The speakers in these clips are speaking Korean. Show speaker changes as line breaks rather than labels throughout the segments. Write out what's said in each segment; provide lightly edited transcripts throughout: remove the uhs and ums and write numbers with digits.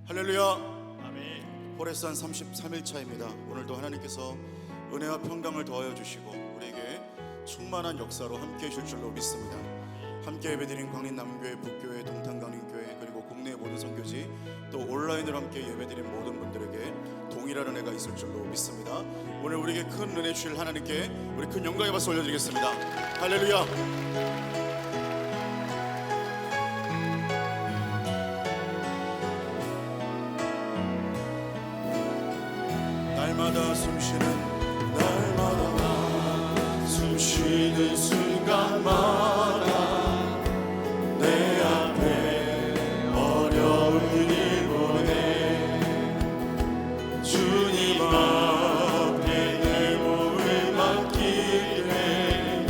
할렐루야.
아멘.
호레산 33일차입니다. 오늘도 하나님께서 은혜와 평강을 더하여 주시고 우리에게 충만한 역사로 함께 해줄 줄로 믿습니다. 함께 예배드린 광림남교회, 북교회, 동탄강림교회, 그리고 국내 모든 선교지, 또 온라인으로 함께 예배드린 모든 분들에게 동일한 은혜가 있을 줄로 믿습니다. 오늘 우리에게 큰 은혜 주실 하나님께 우리 큰 영광의 박수 올려드리겠습니다. 할렐루야. 날마다 숨쉬는 순간마다 내 앞에 어려운 일 보내 주님 앞에 내 몸을 맡기네.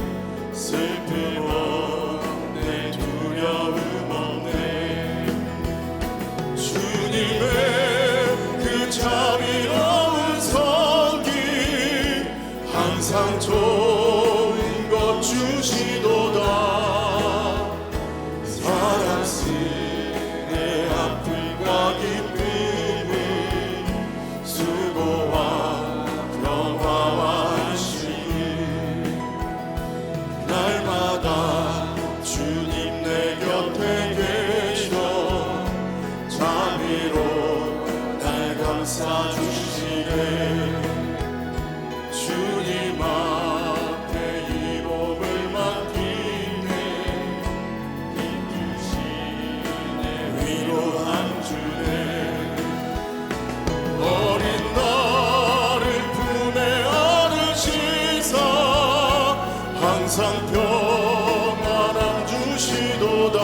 슬픔 없네, 두려움 없네. 주님의 그 자비로운 손길 항상 좋은 것 주시도다. 사랑스레 내 아픔과 기쁨을 수고와 평화와 안식을 날마다 주님 내 곁에 계셔 자비로 날 감싸주시네. 주님 앞에 이 몸을 맡기네. 힘주시네, 위로한 주네. 어린 나를 품에 안으시사 항상 평안함 주시도다.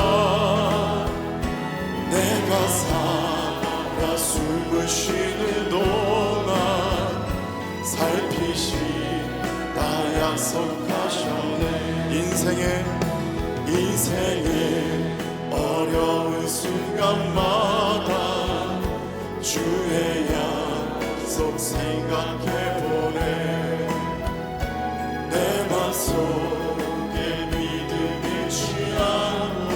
내가 살아 숨을 쉬는 동안 살피시다 약속하셨네. 인생의 어려운 순간마다 주의 약속 생각해보네. 내 맘속에 믿음이 취하고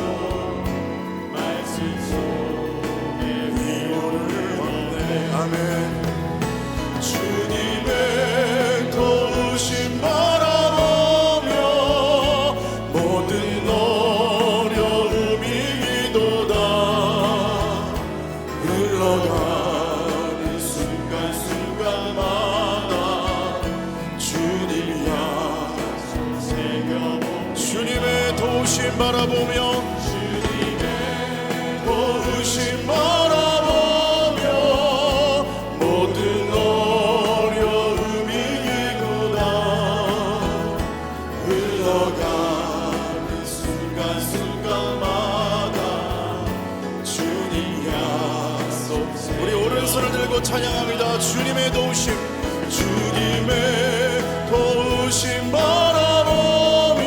말씀 속에 위로를 얻네. 아멘. 주님의 도우심 바라보며 모든 어려움이 이도다. 흘러가는 순간순간마다 주님 약속 새겨보. 주님의 도우심 바라보며 주님의 도우심 바라보며 모든 어려움이 이구나. 흘러가는 순간순간마다 주님 약속. 우리 오른손을 들고 찬양합니다. 주님의 도우심, 주님의 도우심 바라보며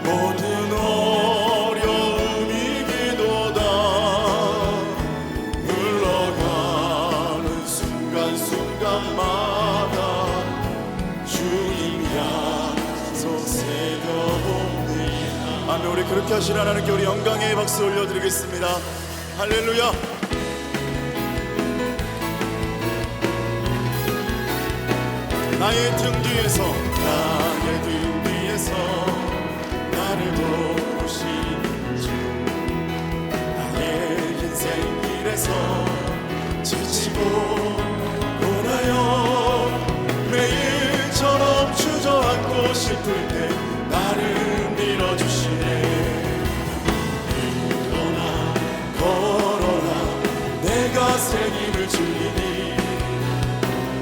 모든 어려움이 이기도다. 흘러가는 순간순간마다 주님 약속 새겨봅니다. 아멘. 우리 그렇게 하신 하나님께 우리 영광의 박수 올려드리겠습니다. 할렐루야. 나의 등 뒤에서 나를 도우시는 주. 나의 인생 길에서 지치고 고나여 매일처럼 주저앉고 싶을 때 나를 밀어주시네. 일어나 걸어라 내가 새 힘을 주리니.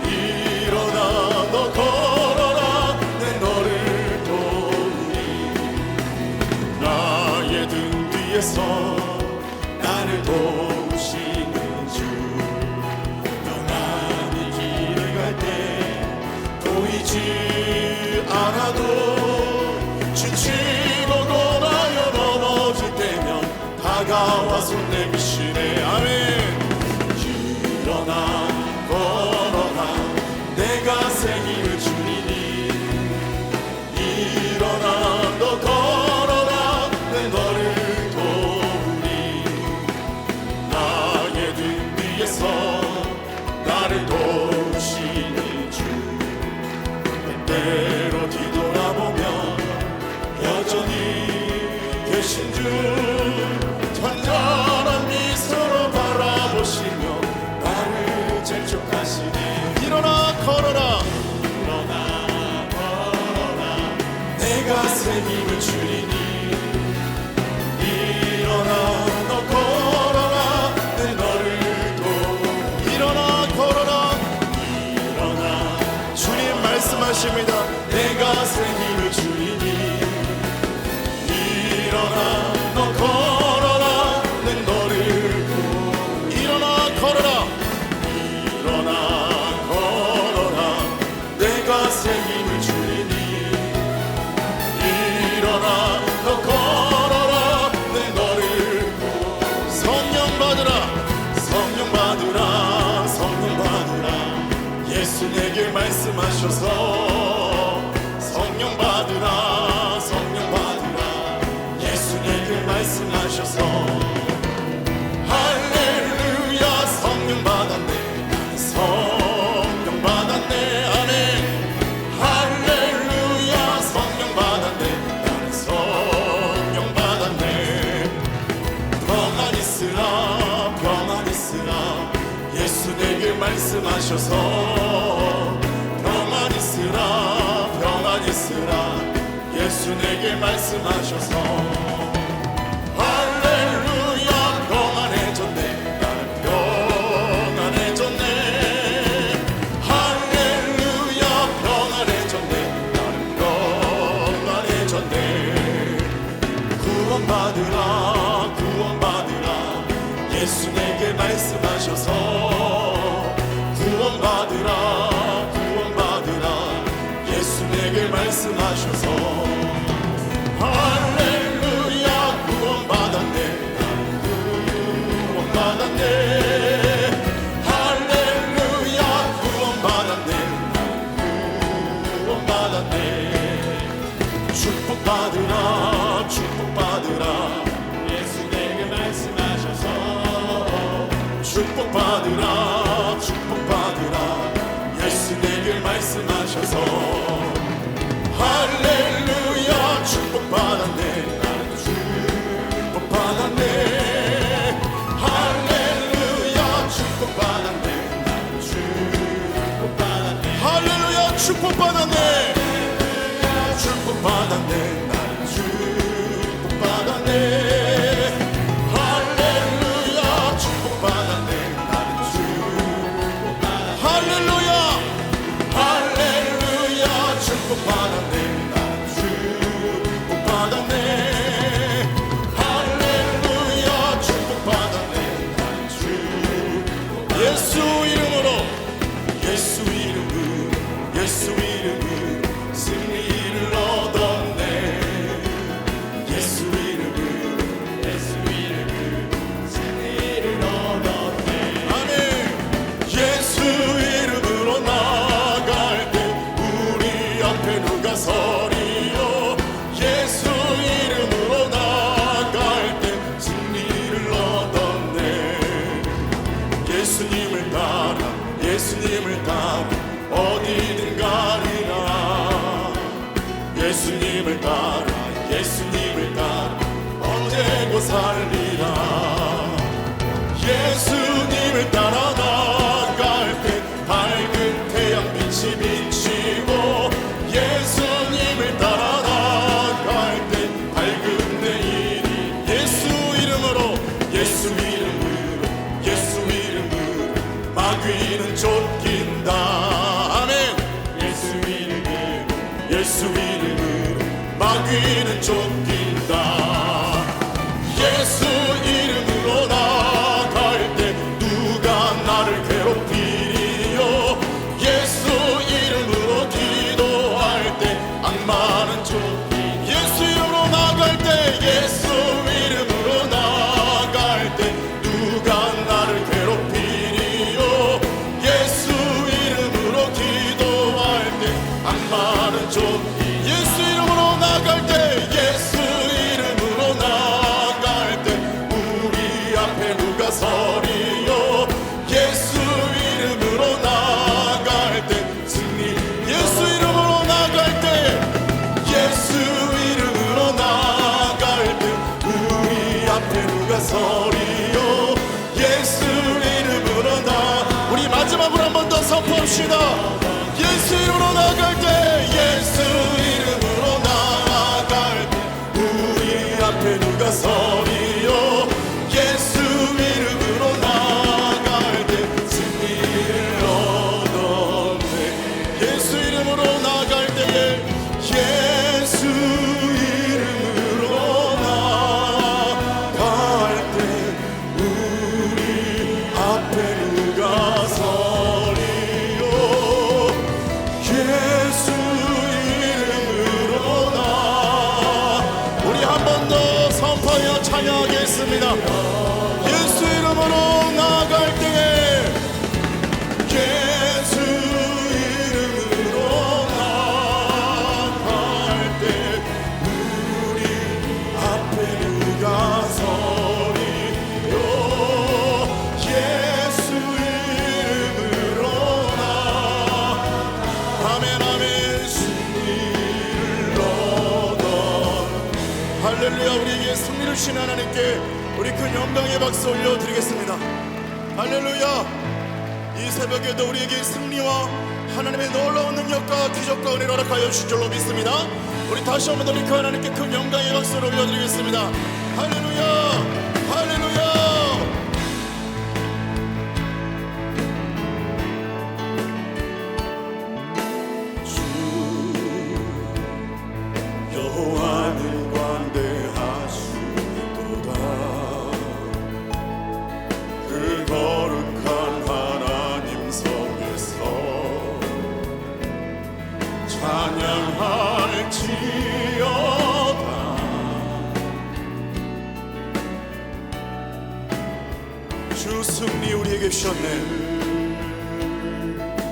일어나 너 걸어라 내 너를 도우니. 나의 등 뒤에서 나를 도우시는 주. 평안히 길을 갈 때 보이지 않아도 지치고 고나여 넘어질 때면 다가와 손 내미시네. 아멘. 일어나 걸어라 내가 새 힘을 주리니. 일어나 너 걸어라 내 너를 도우니. 나의 등 받으라 성령 받으라 성령 받으라 예수 내게 말씀하셔서 성령 받으라 성령 받으라 예수 내게 말씀하셔서 할렐루야 성령 받았네 성령 받았네 아멘 할렐루야 성령 받았네 나는 성령 받았네 평안 있으라 평안 있으라 예수 내게 말씀하셔서 평안 있으라 평안 있으라 예수 내게 말씀하셔서 할렐루야 평안해졌네 나는 평안해졌네 할렐루야 평안해졌네 나는 평안해졌네 구원받으라 구원받으라 예수 내게 말씀하셔서 구원받으라 구원받으라 예수 내게 말씀하셔서 할렐루야 구원받았네 나는 구원받았네 할렐루야 구원받았네 나는 구원받았네 축복받으라 축복받으라 예수 내게 말씀하셔서 축복받으라 축복받으라 예수 내게 말씀하셔서 할렐루야 축복받았네 나는 축복받았네 할렐루야 축복받았네 나는 축복받았네 할렐루야 축복받았네 축복받았네 나는 축복받았네 할렐루야 축복받았네 나는 축복받았네 할렐루야 할렐루야 축복받았네 나는 축복받았네 할렐루야 축복받았네 나는 축복받았네 예수 이름으로 예수 이름으로 예수 이름으로 승리를 얻었네 예수 이름으로 예수 이름으로 승리를 얻었네 아멘 예수 이름으로 나갈 때 우리 앞에 누가 서리요 예수 이름으로 나갈 때 승리를 얻었네 예수님을 따라 예수님을 따라 어디든 가리라 예수님을 따라 예수님을 따라 언제고 살리라 예수님을 따라 나갈 때 밝은 태양빛이 비치고 예수님을 따라 나갈 때 밝은 내일이 예수 이름으로 예수 이름으로 예수 이름으로 마귀는 쫓긴다 아멘 예수 이름으로 예수 이름으로 마귀는 쫓긴다 예수 이름으로 나갈 때 누가 나를 괴롭히리요 예수 이름으로 기도할 때 악마는 쫓기 예수 이름으로 나갈 때 예수 이름으로 나갈 때 누가 나를 괴롭히리요 예수 이름으로 기도할 때 악마는 쫓기 예수 이름으로 나갈 때 예수 이름으로 나갈 때 우리 앞에 누가 서리요 예수 이름으로 나갈 때 승리 예수 이름으로 나갈 때 예수 이름으로 나갈 때 우리 앞에 누가 서리요 예수 이름으로 나 우리 마지막으로 한 번 더 선포합시다 예수 이름으로 나갈 때 예수 이름으로 나갈 때 우리 앞에 누가 서리요 예수 이름으로 나갈 때 승리를 얻었네 예수 이름으로 나갈 때에 예수 이름으로 나갈 때 우리 앞에 누가 서리요 예수 이름으로 나 우리 한 번 더 선포하여 찬양 주신 하나님께 우리 큰 영광의 박수 올려드리겠습니다. 할렐루야. 이 새벽에도 우리에게 승리와 하나님의 놀라운 능력과 기적과 은혜를 허락하여 주실 줄로 믿습니다. 우리 다시 한번 우리 그 하나님께 큰 영광의 박수를 올려드리겠습니다. 할렐루야. 할렐루야. 주 여호와를 광대하시도다. 그 거룩한 하나님 성에서 찬양할지어다. 주 승리 우리에게 주셨네.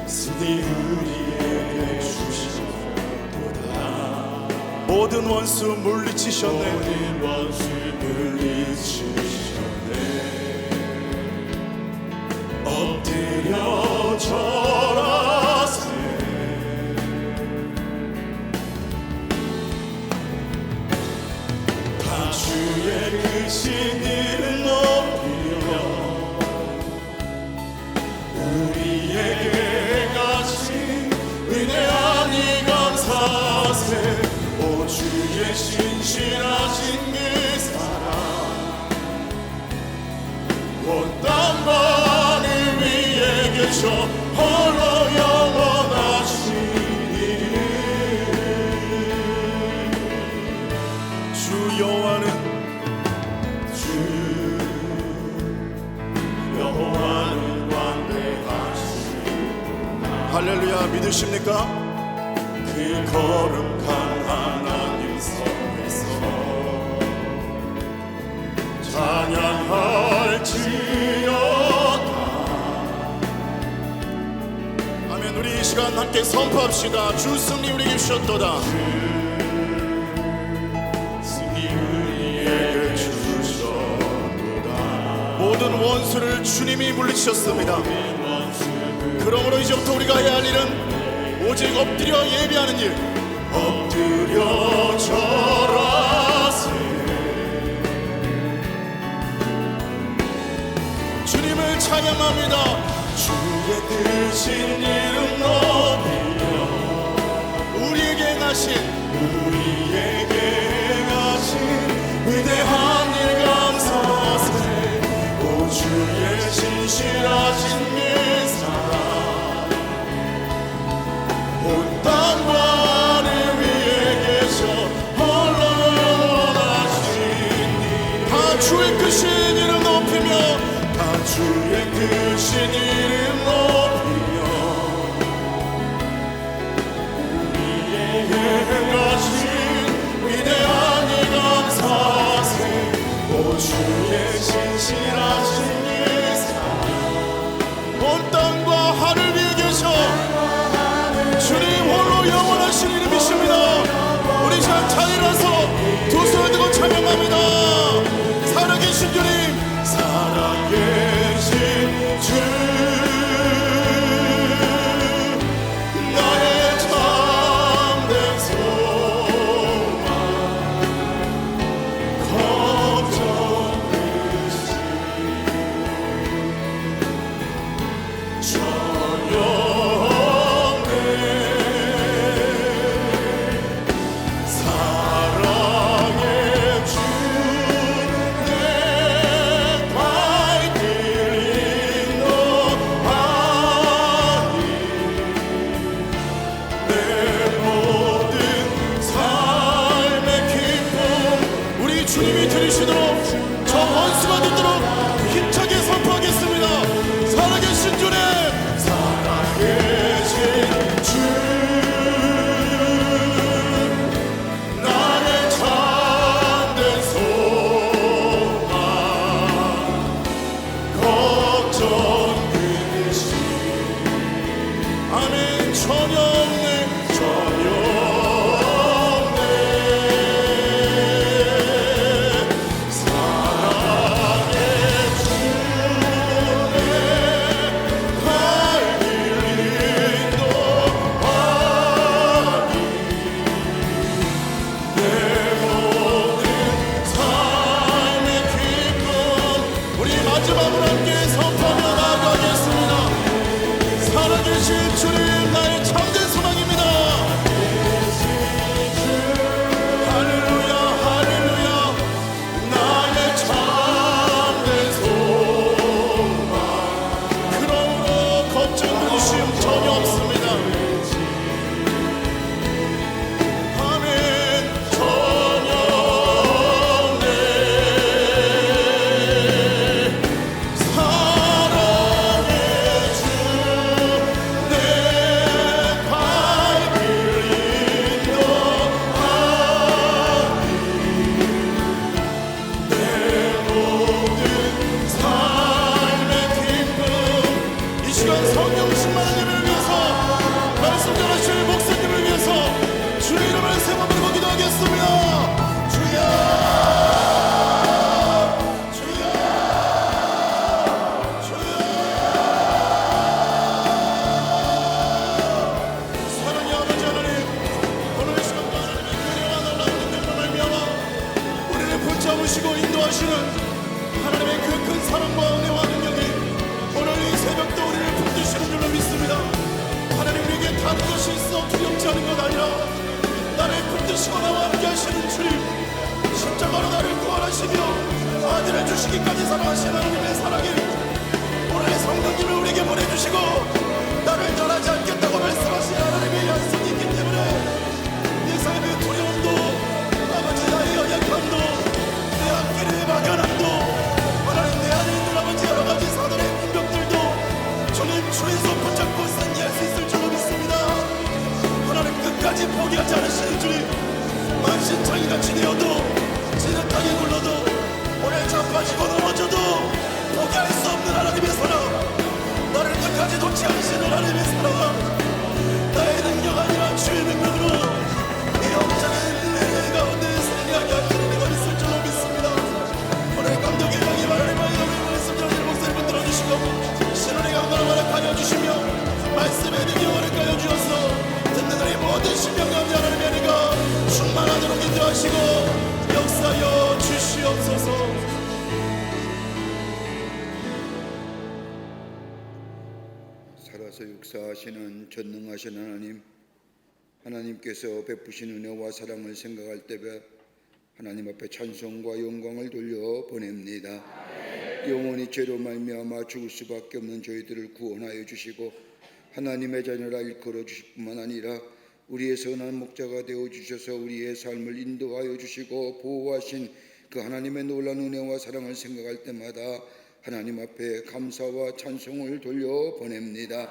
승리 우리에게 주셨도다. 모든 원수 물리치셨네. 모든 원수 물리치셨네. 엎드려 절하세. 다 주의 크신 이름 높이며 우리에게 가신 은혜하니 감사하세. 오 주의 신실하신 그 사랑 온 땅과 하늘 위에 계셔 홀로 영원하시니. 주 여호와는 주 여호와는 할렐루야. 믿으십니까? 그 거룩한 하나님 성에서 찬양할지어다. 아멘. 우리 이 시간 함께 선포합시다. 주 승리 우리에게 주셨도다. 승리 우리에게 주셨도다. 모든 원수를 주님이 물리치셨습니다. 그러므로 이제부터 우리가 해야 할 일은 오직 엎드려 예배하는 일. 엎드려 절하세. 주님을 찬양합니다. 주의 크신 이름 높이며 우리에게 행하신 위대한 일 감사하세. 오 주의 신실하신 일 온 땅과 하늘 위에 계셔 홀로 영원하시니. 다 주의 크신 이름 높이며 다 주의 크신 이름 높이며 우리에게 행하신 위대한 일 감사하세. 오 주의 신실하신 일 사랑 온 땅과 하늘 위에 계셔 주님 홀로 영원하신 이름이십니다. 우리 자 일어나서 두 손을 들고 찬양합니다. 살아계신 주님, 살아계신 주님. 마지막으로 함께 선포하며 나아가겠습니다. 살아계신 주님 나의 참된 소망입니다. 할렐루야 할렐루야 나의 참된 소망 그러므로 걱정 근심 전혀 없습니다. 아멘 전혀 없네. 사랑의 주 내 발길 인도하니 내 모든 삶의 기쁨 이 시간 성령 충만한 예배를 위해서 말씀 전하실 목사님을 위해서 주의 이름을 세 번 부르고 기도하겠습니다. 주여 주여 주여 사랑의 아버지 하나님 오늘 이 시간도 하나님의 은혜와 놀라운 은혜로 말미암아 우리를 붙잡으시고 인도하시는 하나님의 그 큰 사랑과 은혜와 능력이 오늘 이 새벽도 우리를 붙드시는 줄로 믿습니다. 하나님 우리에게 다른 것이 있어 두렵지 않은 것 아니라 나를 붙드시고 나와 함께 하시는 주님 십자가로 나를 구원하시며 아들을 주시기까지 사랑하신 하나님의 사랑이 오늘 성령님을 우리에게 보내주시고 나를 떠나지 않겠다고 말씀하신 하나님의 약속이 있기 때문에 내 삶의 두려움도 아버지 나의 연약함도 내 앞길의 막연함도 하나님 내 안에 있는 아버지 여러가지 사단의 공격들도 주님 주의 손 붙잡고 승리할 수 있을 줄로 믿습니다. 하나님 끝까지 포기하지 않으시는 주님 만신창이같이 되어도 지긋하게 굴러도 오늘 자빠지고 넘어져도 포기할 수 없는 하나님의 사랑 나를 끝까지 놓지 않으시는 하나님의 사랑 나의 능력 아니라 주의 능력으로 이 영적인 은혜 가운데 승리하게 하시는 내가 있을 줄로 믿습니다. 오늘 감독의 향이 하나님 향해 말씀 전하는 목소리를 들어주시고 신원의 강건을 허락하여 주시며 말씀의 능력을 허락하여 주셔서 듣는 우리 모든 신명 가운데 하나님의 은혜가 충만하도록 인도하시고 역사여 주시옵소서.
살아서 역사하시는 전능하신 하나님, 하나님께서 베푸신 은혜와 사랑을 생각할 때에 하나님 앞에 찬송과 영광을 돌려 보냅니다. 영원히 죄로 말미암아 죽을 수밖에 없는 저희들을 구원하여 주시고 하나님의 자녀라 일컬어 주실 뿐만 아니라 우리의 선한 목자가 되어 주셔서 우리의 삶을 인도하여 주시고 보호하신 그 하나님의 놀라운 은혜와 사랑을 생각할 때마다 하나님 앞에 감사와 찬송을 돌려 보냅니다.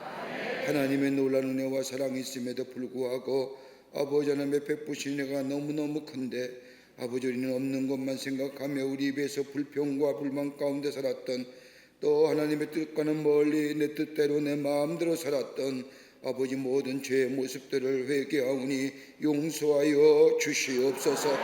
하나님의 놀라운 은혜와 사랑이 있음에도 불구하고 아버지 하나님의 베푸신 은혜가 너무너무 큰데 아버지 우리는 없는 것만 생각하며 우리 입에서 불평과 불만 가운데 살았던 또 하나님의 뜻과는 멀리 내 뜻대로 내 마음대로 살았던 아버지 모든 죄의 모습들을 회개하오니 용서하여 주시옵소서.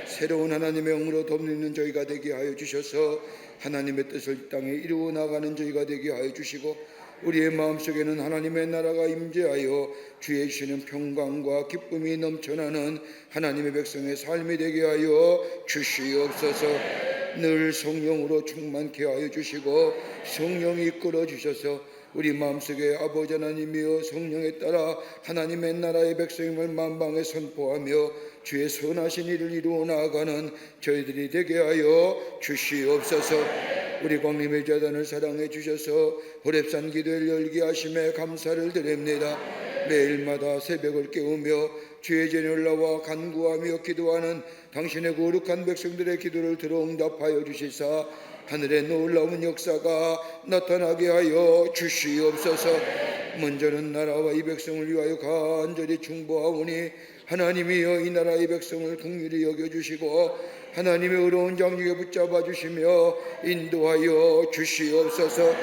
새로운 하나님의 영으로 덮는 저희가 되게 하여 주셔서 하나님의 뜻을 이 땅에 이루어 나가는 저희가 되게 하여 주시고 우리의 마음속에는 하나님의 나라가 임재하여 주의 주시는 평강과 기쁨이 넘쳐나는 하나님의 백성의 삶이 되게 하여 주시옵소서. 늘 성령으로 충만케 하여 주시고 성령이 이끌어 주셔서 우리 마음속에 아버지 하나님이여 성령에 따라 하나님의 나라의 백성임을 만방에 선포하며 주의 선하신 일을 이루어 나아가는 저희들이 되게 하여 주시옵소서. 우리 광림의 재단을 사랑해 주셔서 호렙산 기도를 열게 하심에 감사를 드립니다. 매일마다 새벽을 깨우며 주의 전을 나와 간구하며 기도하는 당신의 거룩한 백성들의 기도를 들어 응답하여 주시사 하늘의 놀라운 역사가 나타나게 하여 주시옵소서. 먼저는 나라와 이 백성을 위하여 간절히 중보하오니 하나님이여 이 나라의 백성을 긍휼히 여겨주시고 하나님의 의로운 정직에 붙잡아 주시며 인도하여 주시옵소서.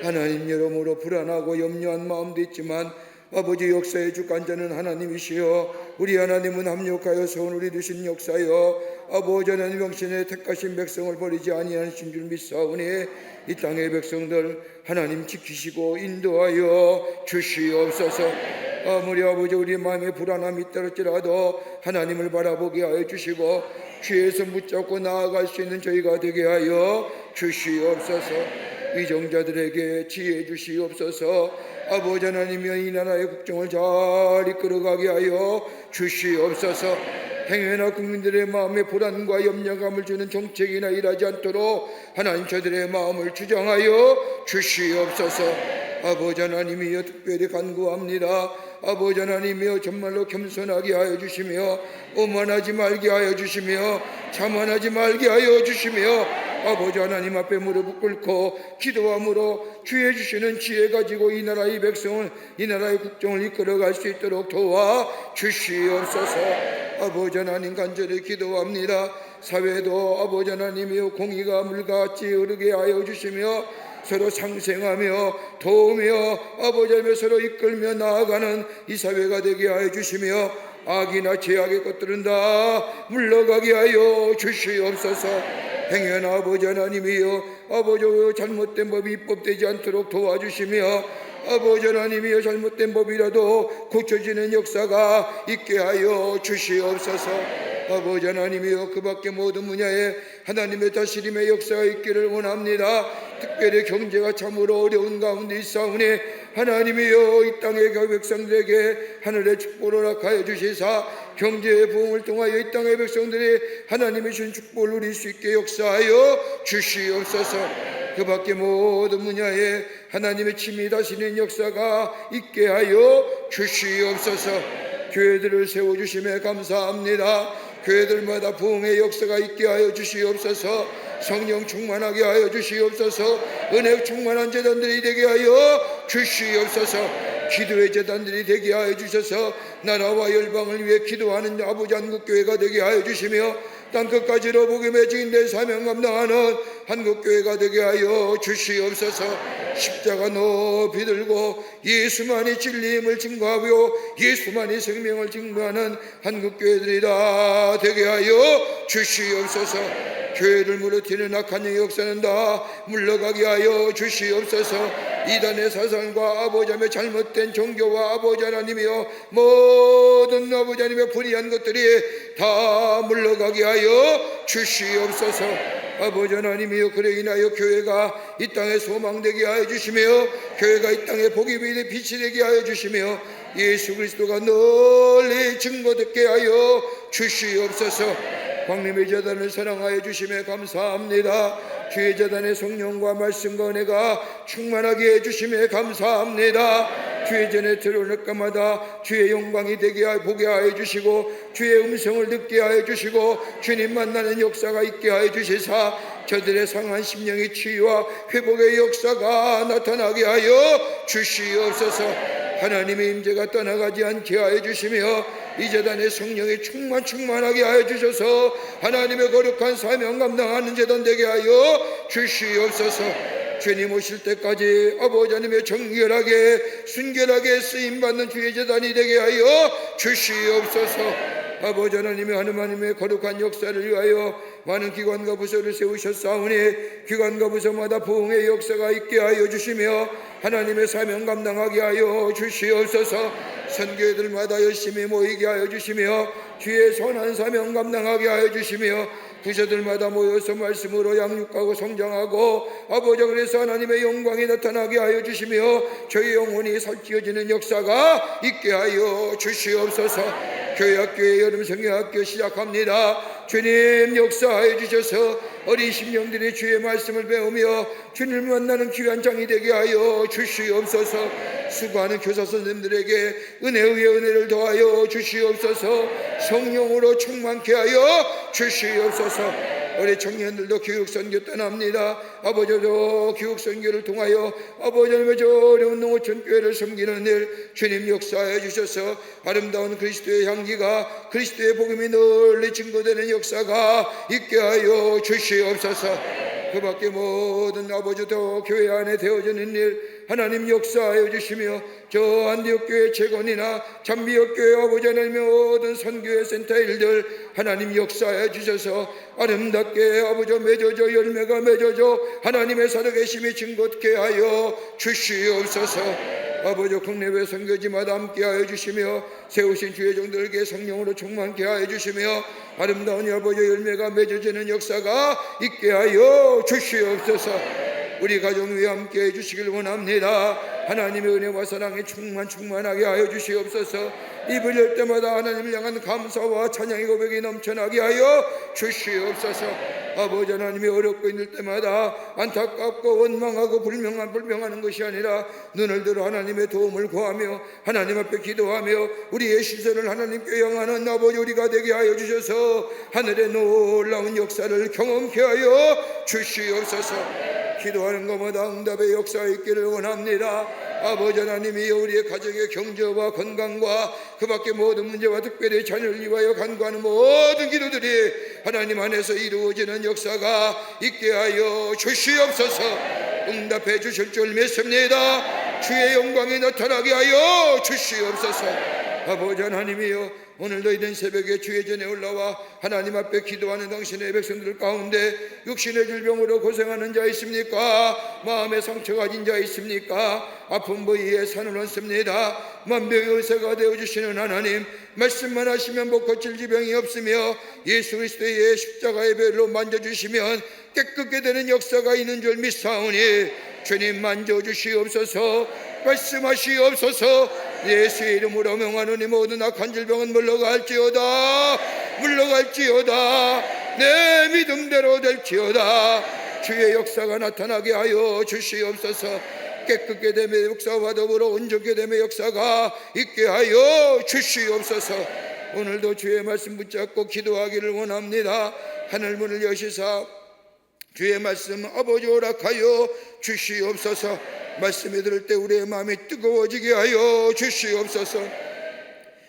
하나님 여러모로 불안하고 염려한 마음도 있지만 아버지 역사의 주관자는 하나님이시여 우리 하나님은 합력하여 선을 이루신 역사여 아버지 하나님 당신의 택하신 백성을 버리지 아니하신 줄 믿사오니 이 땅의 백성들 하나님 지키시고 인도하여 주시옵소서. 아무리 아버지 우리 마음에 불안함이 있더라도 하나님을 바라보게 하여 주시고 주의 손 붙잡고 나아갈 수 있는 저희가 되게 하여 주시옵소서. 위정자들에게 지혜 주시옵소서. 아버지 하나님이여 이 나라의 국정을 잘 이끌어가게 하여 주시옵소서. 행여나 국민들의 마음에 불안과 염려감을 주는 정책이나 일하지 않도록 하나님 저들의 마음을 주장하여 주시옵소서. 아버지 하나님이여 특별히 간구합니다. 아버지 하나님이여 정말로 겸손하게 하여 주시며 오만하지 말게 하여 주시며 자만하지 말게 하여 주시며 아버지 하나님 앞에 무릎을 꿇고 기도함으로 주의 주시는 지혜 가지고 이 나라의 백성을 이 나라의 국정을 이끌어갈 수 있도록 도와 주시옵소서. 아버지 하나님 간절히 기도합니다. 사회도 아버지 하나님이여 공의가 물같이 흐르게 하여 주시며 서로 상생하며 도우며 아버지 하나님 서로 이끌며 나아가는 이 사회가 되게 하여 주시며 악이나 죄악의 것들은 다 물러가게 하여 주시옵소서. 행여한 아버지 하나님이여 아버지 잘못된 법이 입법되지 않도록 도와주시며 아버지 하나님이여 잘못된 법이라도 고쳐지는 역사가 있게 하여 주시옵소서. 아버지 하나님이여 그 밖에 모든 분야에 하나님의 다스림의 역사가 있기를 원합니다. 특별히 경제가 참으로 어려운 가운데 있사오니 하나님이여 이 땅의 백성들에게 하늘의 축복을 허락하여 주시사 경제의 부흥을 통하여 이 땅의 백성들이 하나님의 주신 축복을 누릴 수 있게 역사하여 주시옵소서. 그 밖에 모든 분야에 하나님의 친히 다스리는 역사가 있게 하여 주시옵소서. 교회들을 세워주심에 감사합니다. 교회들마다 부흥의 역사가 있게 하여 주시옵소서. 성령 충만하게 하여 주시옵소서. 은혜 충만한 제단들이 되게 하여 주시옵소서. 기도의 제단들이 되게 하여 주셔서 나라와 열방을 위해 기도하는 아버지 한국교회가 되게 하여 주시며 땅끝까지로 복음의 증인된 사명 감당하는 한국교회가 되게 하여 주시옵소서. 십자가 높이 들고 예수만이 진리임을 증거하고 예수만이 생명을 증거하는 한국교회들이 다 되게 하여 주시옵소서. 교회를 무너뜨리는 악한 영의 역사는 다 물러가게 하여 주시옵소서. 이단의 사상과 아버지 하나님의 잘못된 종교와 아버지 하나님이여 모든 아버지 하나님의 불의한 것들이 다 물러가게 하여 주시옵소서. 아버지 하나님이여 그래 인하여 교회가 이 땅에 소망되게 하여 주시며 교회가 이 땅에 복이 빛이 되게 하여 주시며 예수 그리스도가 널리 증거되게 하여 주시옵소서. 광림의 재단을 사랑하여 주심에 감사합니다. 주의 재단의 성령과 말씀과 은혜가 충만하게 해주심에 감사합니다. 주의 전에 들어올 때마다 주의 영광이 되게 보게 하여 주시고 주의 음성을 듣게 하여 주시고 주님 만나는 역사가 있게 하여 주시사 저들의 상한 심령의 치유와 회복의 역사가 나타나게 하여 주시옵소서. 하나님의 임재가 떠나가지 않게 하여 주시며 이 재단의 성령이 충만하게 하여 주셔서 하나님의 거룩한 사명 감당하는 재단 되게 하여 주시옵소서. 주님 오실 때까지 아버지 하나님의 정결하게 순결하게 쓰임받는 주의 재단이 되게 하여 주시옵소서. 아버지 하나님의 하나님의 거룩한 역사를 위하여 많은 기관과 부서를 세우셨사오니 기관과 부서마다 부흥의 역사가 있게 하여 주시며 하나님의 사명 감당하게 하여 주시옵소서. 선교회들마다 열심히 모이게 하여 주시며 주의 선한 사명 감당하게 하여 주시며 부서들마다 모여서 말씀으로 양육하고 성장하고 아버지 그래서 하나님의 영광이 나타나게 하여 주시며 저희 영혼이 살찌어지는 역사가 있게 하여 주시옵소서. 교회학교의 여름 성경학교 시작합니다. 주님 역사하여 주셔서 어린 심령들이 주의 말씀을 배우며 주님을 만나는 귀한 장이 되게 하여 주시옵소서. 수고하는 교사 선생님들에게 은혜 위에 은혜를 더하여 주시옵소서. 성령으로 충만케 하여 주시옵소서. 우리 청년들도 교육선교 떠납니다. 아버지도 교육선교를 통하여 아버지 하나님의 저 어려운 농어촌 교회를 섬기는 일 주님 역사해 주셔서 아름다운 그리스도의 향기가 그리스도의 복음이 널리 증거되는 역사가 있게 하여 주시옵소서. 그 밖에 모든 아버지도 교회 안에 되어지는 일 하나님 역사하여 주시며 저 안디옥교회 재건이나 잠비옥교회 아버지 하나님의 모든 선교회 센터 일들 하나님 역사하여 주셔서 아름답게 아버지 맺어져 열매가 맺어져 하나님의 살아계심이 증거케 하여 주시옵소서. 아버지 국내외 선교지마다 함께하여 주시며 세우신 주의 종들에게 성령으로 충만케 하여 주시며 아름다운 아버지 열매가 맺어지는 역사가 있게 하여 주시옵소서. 우리 가정 위에 함께해 주시길 원합니다. 하나님의 은혜와 사랑에 충만하게 하여 주시옵소서. 입을 열 때마다 하나님을 향한 감사와 찬양의 고백이 넘쳐나게 하여 주시옵소서. 아버지 하나님이 어렵고 힘들 때마다 안타깝고 원망하고 불명하는 것이 아니라 눈을 들어 하나님의 도움을 구하며 하나님 앞에 기도하며 우리의 시선을 하나님께 향하는 아버지 우리가 되게 하여 주셔서 하늘의 놀라운 역사를 경험케 하여 주시옵소서. 기도하는 것마다 응답의 역사가 있기를 원합니다. 아버지 하나님이 우리의 가정의 경제와 건강과 그 밖의 모든 문제와 특별히 자녀를 위하여 간구하는 모든 기도들이 하나님 안에서 이루어지는 역사가 있게 하여 주시옵소서. 응답해 주실 줄 믿습니다. 주의 영광이 나타나게 하여 주시옵소서. 아버지 하나님이여, 오늘도 이른 새벽에 주의 전에 올라와 하나님 앞에 기도하는 당신의 백성들 가운데 육신의 질병으로 고생하는 자 있습니까? 마음의 상처가 가진 자 있습니까? 아픈 부위에 산을 얹습니다. 만병의 의사가 되어주시는 하나님, 말씀만 하시면 못 고칠 지병이 없으며 예수 그리스도의 십자가의 배로 만져주시면 깨끗게 되는 역사가 있는 줄 믿사오니 주님 만져주시옵소서. 말씀하시옵소서. 예수의 이름으로 명하노니 모든 악한 질병은 물러갈지어다. 내 믿음대로 될지어다. 주의 역사가 나타나게 하여 주시옵소서. 깨끗게 됨의 역사와 더불어 온전케 됨의 역사가 있게 하여 주시옵소서. 오늘도 주의 말씀 붙잡고 기도하기를 원합니다. 하늘문을 여시사 주의 말씀 아버지 허락하여 주시옵소서. 말씀을 들을 때 우리의 마음이 뜨거워지게 하여 주시옵소서.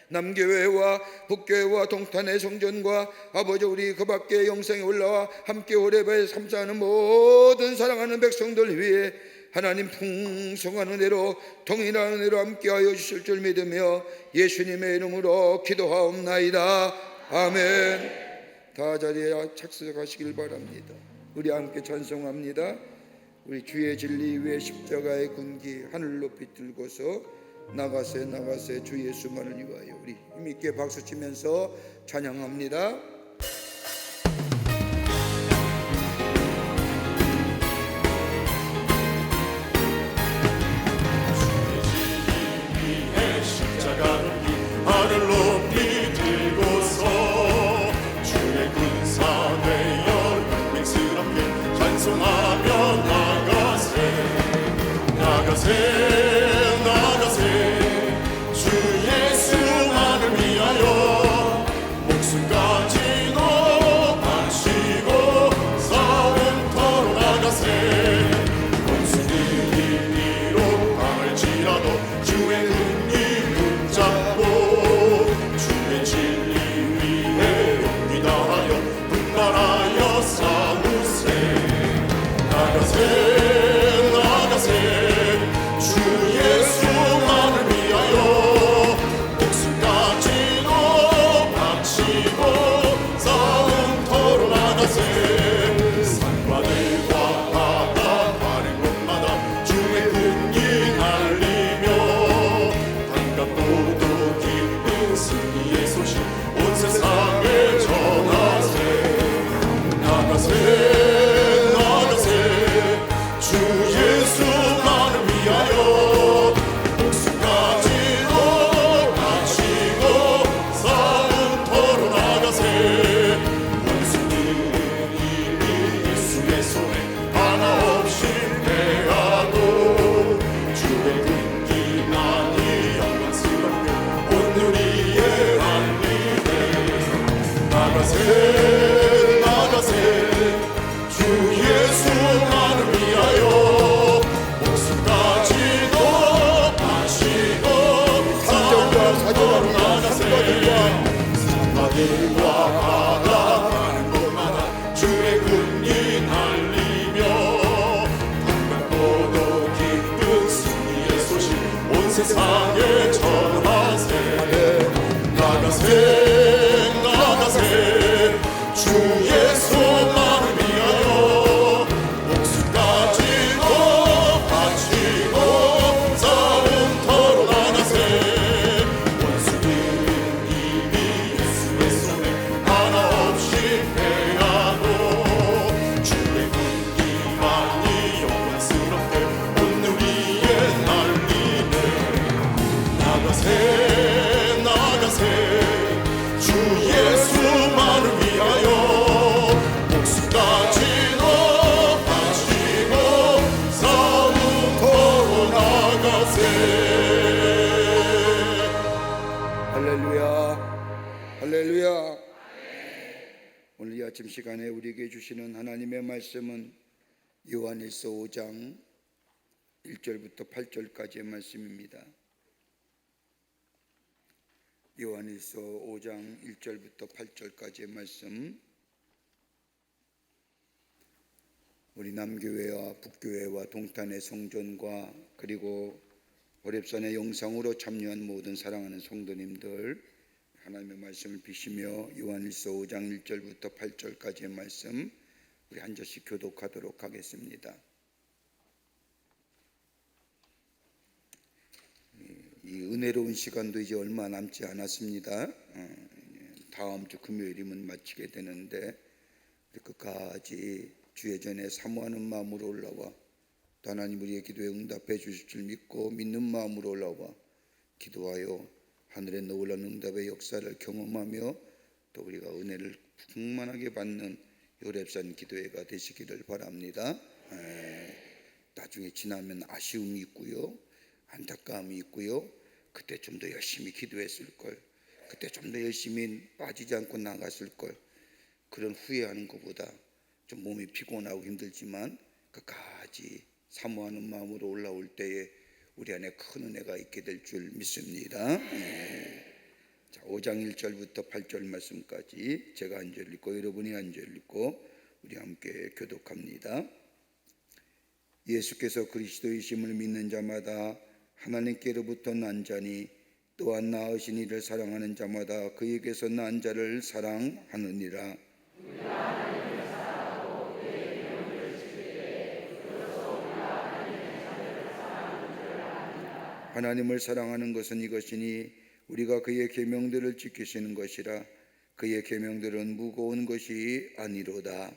남교회와 북교회와 동탄의 성전과 아버지 우리 그 밖에 영상에 올라와 함께 오래배 삼사하는 모든 사랑하는 백성들 위해 하나님 풍성한 은혜로 동일한 은혜로 함께하여 주실 줄 믿으며 예수님의 이름으로 기도하옵나이다. 아멘. 다 자리에 착석하시길 바랍니다. 우리 함께 찬송합니다. 우리 주의 진리 위에 십자가의 군기 하늘 높이 들고서 나가세 주 예수만을 위하여. 우리 힘있게 박수치면서 찬양합니다.
하늘 높이 들고서 주의 군사 되어 맹스럽게 찬송하며 나가세 주 예수만을 위하여 목숨까지도 바치고 싸움터로 나가세. 원수들이 위로 당할지라도 주의 은기 붙잡고 주의 진리 위에 용기 다하여 분발하여 싸우세. 나가세 주 예수만을 위하여 목숨까지도 바치고 싸움터로 나가세. 산과 들과 바다 다른 곳마다 주의 군기 날리며 반갑고도 기쁜 승리의 소식 온 세상에 전하세. 나가세 주 예수만을 위하여 목숨까지도 바치고 싸움터로 나가세. 원수들은 이미 예수의 손에 하나 없이 패하고 주의 군기만이 영광스럽게 오늘이에 알리네. 나가세 주 예수만을 위하여 세상에 전하세 나가세 나가세 주 예수만을 위하여 목숨까지 바치고 싸움터로 나가세 원수들은 이미 예수의 손에 하나 없이 패하고 주의 군기만이 영광스럽게 온 누리에 날리네 나가세 나가세 주 예수만을 위하여 목숨까지 바치고 싸움터로 나가세
할렐루야, 할렐루야. 오늘 이 아침 시간에 우리에게 주시는 하나님의 말씀은 요한일서 5장 1절부터 8절까지의 말씀입니다. 요한일서 5장 1절부터 8절까지의 말씀, 우리 남교회와 북교회와 동탄의 성전과 그리고 오랩산의 영상으로 참여한 모든 사랑하는 성도님들, 하나님의 말씀을 비시며 요한일서 5장 1절부터 8절까지의 말씀 우리 한 절씩 교독하도록 하겠습니다. 이 은혜로운 시간도 이제 얼마 남지 않았습니다. 다음 주 금요일이면 마치게 되는데 끝까지 주의 전에 사모하는 마음으로 올라와 또 하나님 우리의 기도에 응답해 주실 줄 믿고 믿는 마음으로 올라와 기도하여 하늘의 놀라운 응답의 역사를 경험하며 또 우리가 은혜를 충만하게 받는 요랩산 기도회가 되시기를 바랍니다. 나중에 지나면 아쉬움이 있고요, 안타까움이 있고요, 그때 좀 더 열심히 기도했을 걸, 그때 좀 더 열심히 빠지지 않고 나갔을 걸, 그런 후회하는 것보다 좀 몸이 피곤하고 힘들지만 끝까지 사모하는 마음으로 올라올 때에 우리 안에 큰 은혜가 있게 될 줄 믿습니다. 자, 5장 1절부터 8절 말씀까지 제가 한 절 읽고 여러분이 한 절 읽고 우리 함께 교독합니다. 예수께서 그리스도이심을 믿는 자마다 하나님께로부터 난 자니 또한 낳으신 이를 사랑하는 자마다 그에게서 난 자를 사랑하느니라. 하나님을 사랑하는 것은 이것이니 우리가 그의 계명들을 지키시는 것이라. 그의 계명들은 무거운 것이 아니로다.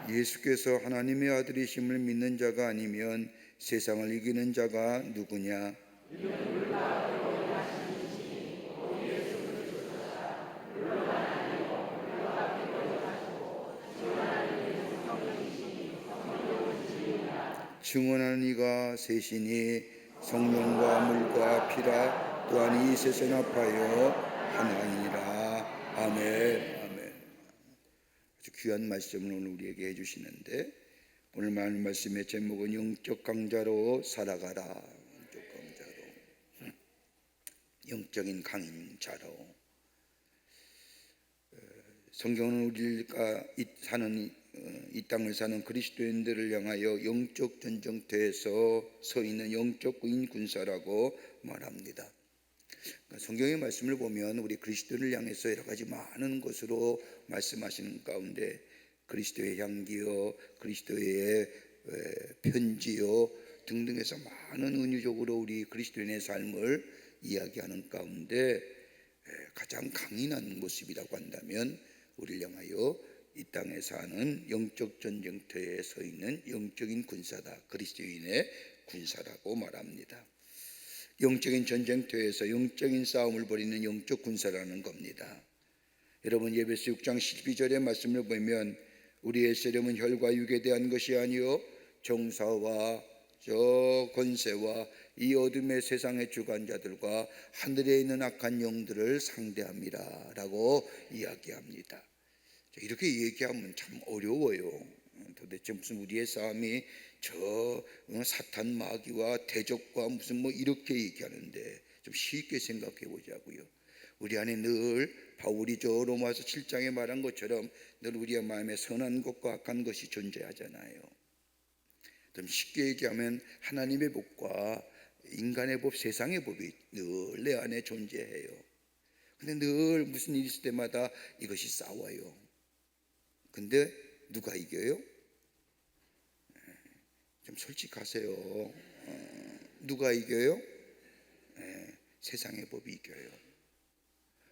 예수께서 하나님의 아들이심을 믿는 자가 아니면 세상을 이기는 자가 누구냐? 증언하는 이가 셋이니 성령과 물과 피라 또한 이 셋은 합하여 하나이니라. 아멘. 아주 귀한 말씀을 오늘 우리에게 해주시는데 오늘 말씀의 제목은 영적 강자로 살아가라. 영적 강자로, 영적인 강자로. 성경은 우리가 이 땅을 사는 그리스도인들을 향하여 영적 전쟁터에서 서 있는 영적 구인 군사라고 말합니다. 성경의 말씀을 보면 우리 그리스도인을 향해서 여러 가지 많은 것으로 말씀하시는 가운데 그리스도의 향기요, 그리스도의 편지요 등등해서 많은 은유적으로 우리 그리스도인의 삶을 이야기하는 가운데 가장 강인한 모습이라고 한다면 우리를 향하여 이 땅에 사는 영적 전쟁터에 서 있는 영적인 군사다, 그리스도인의 군사라고 말합니다. 영적인 전쟁터에서 영적인 싸움을 벌이는 영적 군사라는 겁니다. 여러분, 에베소 6장 12절의 말씀을 보면 우리의 세력은 혈과 육에 대한 것이 아니요 정사와 저 권세와 이 어둠의 세상의 주관자들과 하늘에 있는 악한 영들을 상대합니다 라고 이야기합니다. 이렇게 얘기하면 참 어려워요. 도대체 무슨 우리의 싸움이 저 사탄 마귀와 대적과 무슨 뭐 이렇게 얘기하는데 좀 쉽게 생각해 보자고요. 우리 안에 늘 바울이 저 로마서 7장에 말한 것처럼 늘 우리의 마음에 선한 것과 악한 것이 존재하잖아요. 좀 쉽게 얘기하면 하나님의 법과 인간의 법, 세상의 법이 늘 내 안에 존재해요. 근데 늘 무슨 일이 있을 때마다 이것이 싸워요. 근데 누가 이겨요? 좀 솔직하세요. 누가 이겨요? 세상의 법이 이겨요.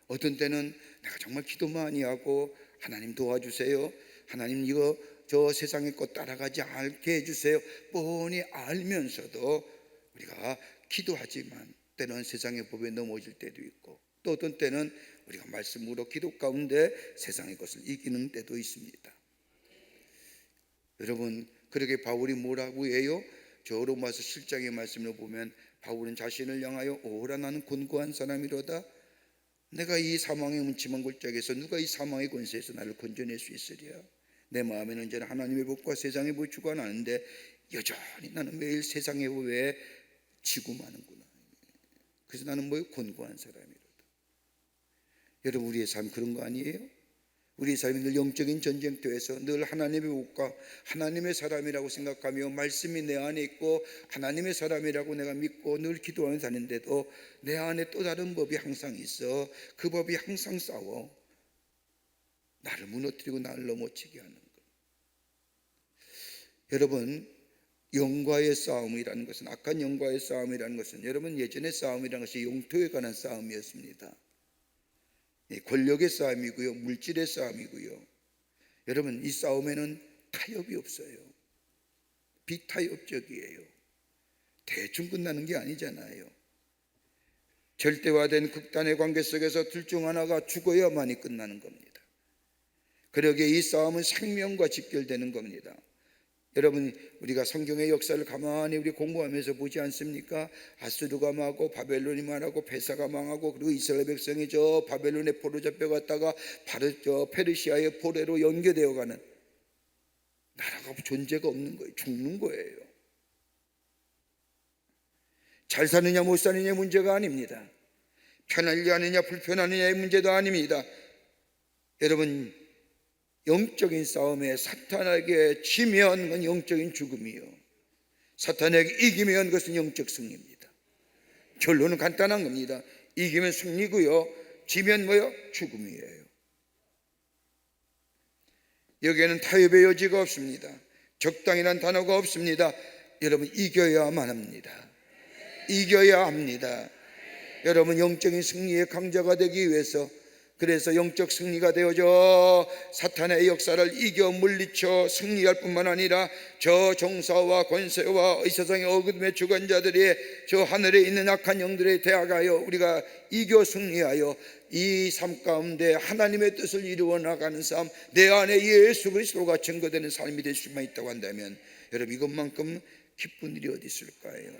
어떤 때는 내가 정말 기도 많이 하고 하나님 도와주세요, 하나님 이거 저 세상의 것 따라가지 않게 해주세요, 뻔히 알면서도 우리가 기도하지만 때는 세상의 법에 넘어질 때도 있고, 또 어떤 때는 우리가 말씀으로 기도 가운데 세상의 것을 이기는 때도 있습니다. 여러분, 그렇게 바울이 뭐라고 해요? 저 로마서 7장의 말씀을 보면 바울은 자신을 향하여 오라 나는 곤고한 사람이로다. 내가 이 사망의 음침한 골짜기에서 누가 이 사망의 권세에서 나를 건져낼 수 있으랴. 내 마음에는 언제나 하나님의 법과 세상의 법이 주관하는데 여전히 나는 매일 세상의 법에 지고 마는구나. 그래서 나는 뭐예요? 곤고한 사람이로다. 여러분, 우리의 삶 그런 거 아니에요? 우리의 삶이 늘 영적인 전쟁터에서 늘 하나님의 법과 하나님의 사람이라고 생각하며 말씀이 내 안에 있고 하나님의 사람이라고 내가 믿고 늘 기도하며 사는데도 내 안에 또 다른 법이 항상 있어. 그 법이 항상 싸워 나를 무너뜨리고 나를 넘어지게 하는 것. 여러분, 영과의 싸움이라는 것은, 악한 영과의 싸움이라는 것은, 여러분 예전의 싸움이라는 것이 용토에 관한 싸움이었습니다. 권력의 싸움이고요, 물질의 싸움이고요. 여러분, 이 싸움에는 타협이 없어요. 비타협적이에요. 대충 끝나는 게 아니잖아요. 절대화된 극단의 관계 속에서 둘 중 하나가 죽어야만이 끝나는 겁니다. 그러기에 이 싸움은 생명과 직결되는 겁니다. 여러분, 우리가 성경의 역사를 가만히 우리 공부하면서 보지 않습니까? 아수르가 망하고 바벨론이 망하고 베사가 망하고, 그리고 이스라엘 백성이 저 바벨론의 포로 잡혀갔다가 바로 저 페르시아의 포로로 연계되어가는, 나라가 존재가 없는 거예요. 죽는 거예요. 잘 사느냐 못 사느냐의 문제가 아닙니다. 편하느냐 아니냐 불편하느냐의 문제도 아닙니다. 여러분, 영적인 싸움에 사탄에게 지면 그건 영적인 죽음이요, 사탄에게 이기면 그것은 영적 승리입니다. 결론은 간단한 겁니다. 이기면 승리고요, 지면 뭐요? 죽음이에요. 여기에는 타협의 여지가 없습니다. 적당이란 단어가 없습니다. 여러분, 이겨야만 합니다. 이겨야 합니다. 여러분, 영적인 승리의 강자가 되기 위해서, 그래서 영적 승리가 되어져 사탄의 역사를 이겨 물리쳐 승리할 뿐만 아니라 저 정사와 권세와 이 세상의 어둠의 주관자들이 저 하늘에 있는 악한 영들에 대항하여 우리가 이겨 승리하여 이 삶 가운데 하나님의 뜻을 이루어 나가는 삶, 내 안에 예수 그리스도가 증거되는 삶이 될 수만 있다고 한다면, 여러분, 이것만큼 기쁜 일이 어디 있을까요?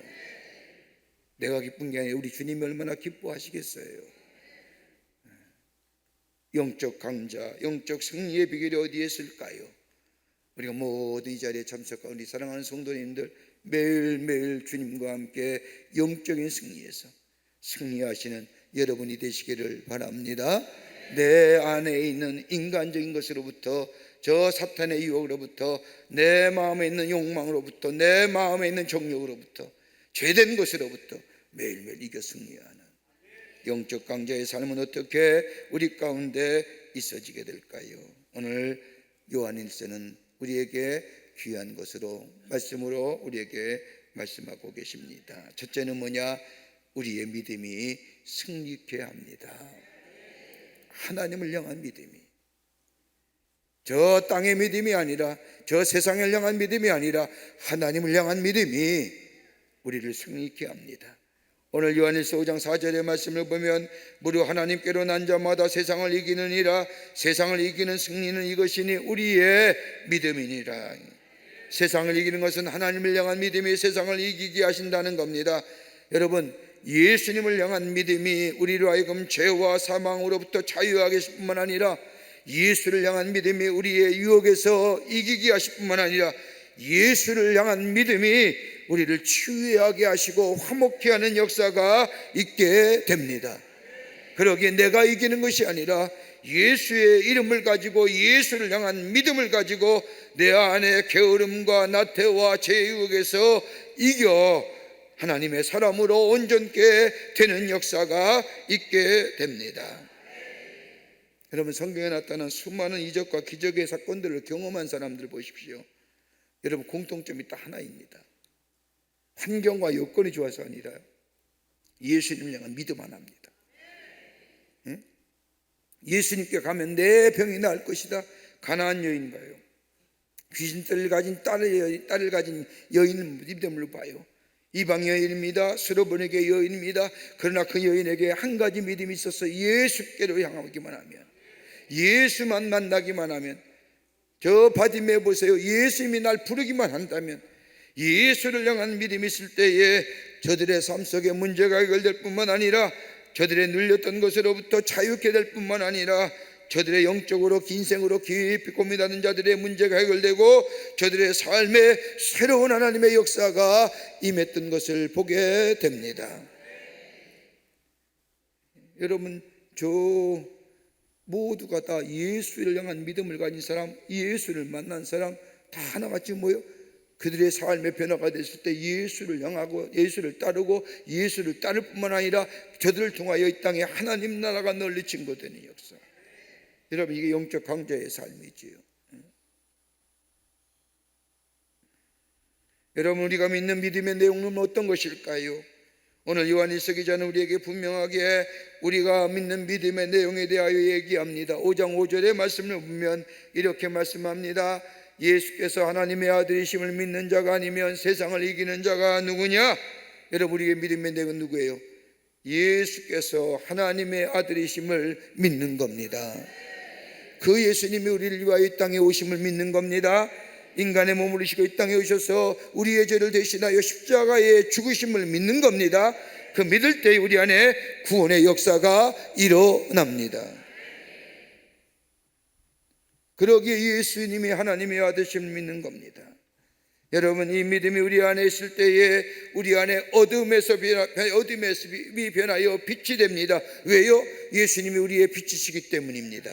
내가 기쁜 게 아니라 우리 주님이 얼마나 기뻐하시겠어요? 영적 강자, 영적 승리의 비결이 어디에 있을까요? 우리가 모두 이 자리에 참석한 우리 사랑하는 성도님들, 매일매일 주님과 함께 영적인 승리에서 승리하시는 여러분이 되시기를 바랍니다. 내 안에 있는 인간적인 것으로부터, 저 사탄의 유혹으로부터, 내 마음에 있는 욕망으로부터, 내 마음에 있는 정욕으로부터, 죄된 것으로부터 매일매일 이겨 승리하는 영적 강자의 삶은 어떻게 우리 가운데 있어지게 될까요? 오늘 요한일서는 우리에게 귀한 것으로, 말씀으로 우리에게 말씀하고 계십니다. 첫째는 뭐냐? 우리의 믿음이 승리케 합니다. 하나님을 향한 믿음이, 저 땅의 믿음이 아니라, 저 세상을 향한 믿음이 아니라 하나님을 향한 믿음이 우리를 승리케 합니다. 오늘 요한일서 5장 4절의 말씀을 보면, 무릇 하나님께로 난 자마다 세상을 이기느니라. 세상을 이기는 승리는 이것이니 우리의 믿음이니라. 세상을 이기는 것은 하나님을 향한 믿음이 세상을 이기게 하신다는 겁니다. 여러분, 예수님을 향한 믿음이 우리로 하여금 죄와 사망으로부터 자유하게 하실 뿐만 아니라, 예수를 향한 믿음이 우리의 유혹에서 이기게 하실 뿐만 아니라, 예수를 향한 믿음이 우리를 치유하게 하시고 화목케 하는 역사가 있게 됩니다. 그러기에 내가 이기는 것이 아니라 예수의 이름을 가지고 예수를 향한 믿음을 가지고 내 안에 게으름과 나태와 죄유혹에서 이겨 하나님의 사람으로 온전케 되는 역사가 있게 됩니다. 여러분, 성경에 나타난 수많은 이적과 기적의 사건들을 경험한 사람들 보십시오. 여러분, 공통점이 딱 하나입니다. 환경과 여건이 좋아서 아니라 예수님을 향한 믿음 하나입니다. 예수님께 가면 내 병이 나을 것이다. 가나안 여인가요? 귀신들을 가진 딸을 가진 여인을 믿음으로 봐요. 이방 여인입니다. 스로보니게 여인입니다. 그러나 그 여인에게 한 가지 믿음이 있어서 예수께로 향하기만 하면, 예수만 만나기만 하면, 저 바디메 보세요. 예수님이 날 부르기만 한다면, 예수를 향한 믿음이 있을 때에 저들의 삶 속에 문제가 해결될 뿐만 아니라 저들의 눌렸던 것으로부터 자유케 될 뿐만 아니라 저들의 영적으로 인생으로 깊이 고민하는 자들의 문제가 해결되고 저들의 삶에 새로운 하나님의 역사가 임했던 것을 보게 됩니다. 여러분, 저 모두가 다 예수를 향한 믿음을 가진 사람, 예수를 만난 사람 다 하나같이 모여 그들의 삶의 변화가 됐을 때 예수를 향하고 예수를 따르고 예수를 따를 뿐만 아니라 저들을 통하여 이 땅에 하나님 나라가 널리 증거되는 역사. 여러분, 이게 영적 강자의 삶이지요. 여러분, 우리가 믿는 믿음의 내용은 어떤 것일까요? 오늘 요한일서 기자는 우리에게 분명하게 우리가 믿는 믿음의 내용에 대하여 얘기합니다. 5장 5절의 말씀을 보면 이렇게 말씀합니다. 예수께서 하나님의 아들이심을 믿는 자가 아니면 세상을 이기는 자가 누구냐? 여러분, 우리의 믿음의 내용은 누구예요? 예수께서 하나님의 아들이심을 믿는 겁니다. 그 예수님이 우리를 위하여 이 땅에 오심을 믿는 겁니다. 인간의 몸을 입으시고 이 땅에 오셔서 우리의 죄를 대신하여 십자가에 죽으심을 믿는 겁니다. 그 믿을 때 우리 안에 구원의 역사가 일어납니다. 그러기에 예수님이 하나님의 아들이심을 믿는 겁니다. 여러분, 이 믿음이 우리 안에 있을 때에 우리 안에 어둠이 변하여 빛이 됩니다. 왜요? 예수님이 우리의 빛이시기 때문입니다.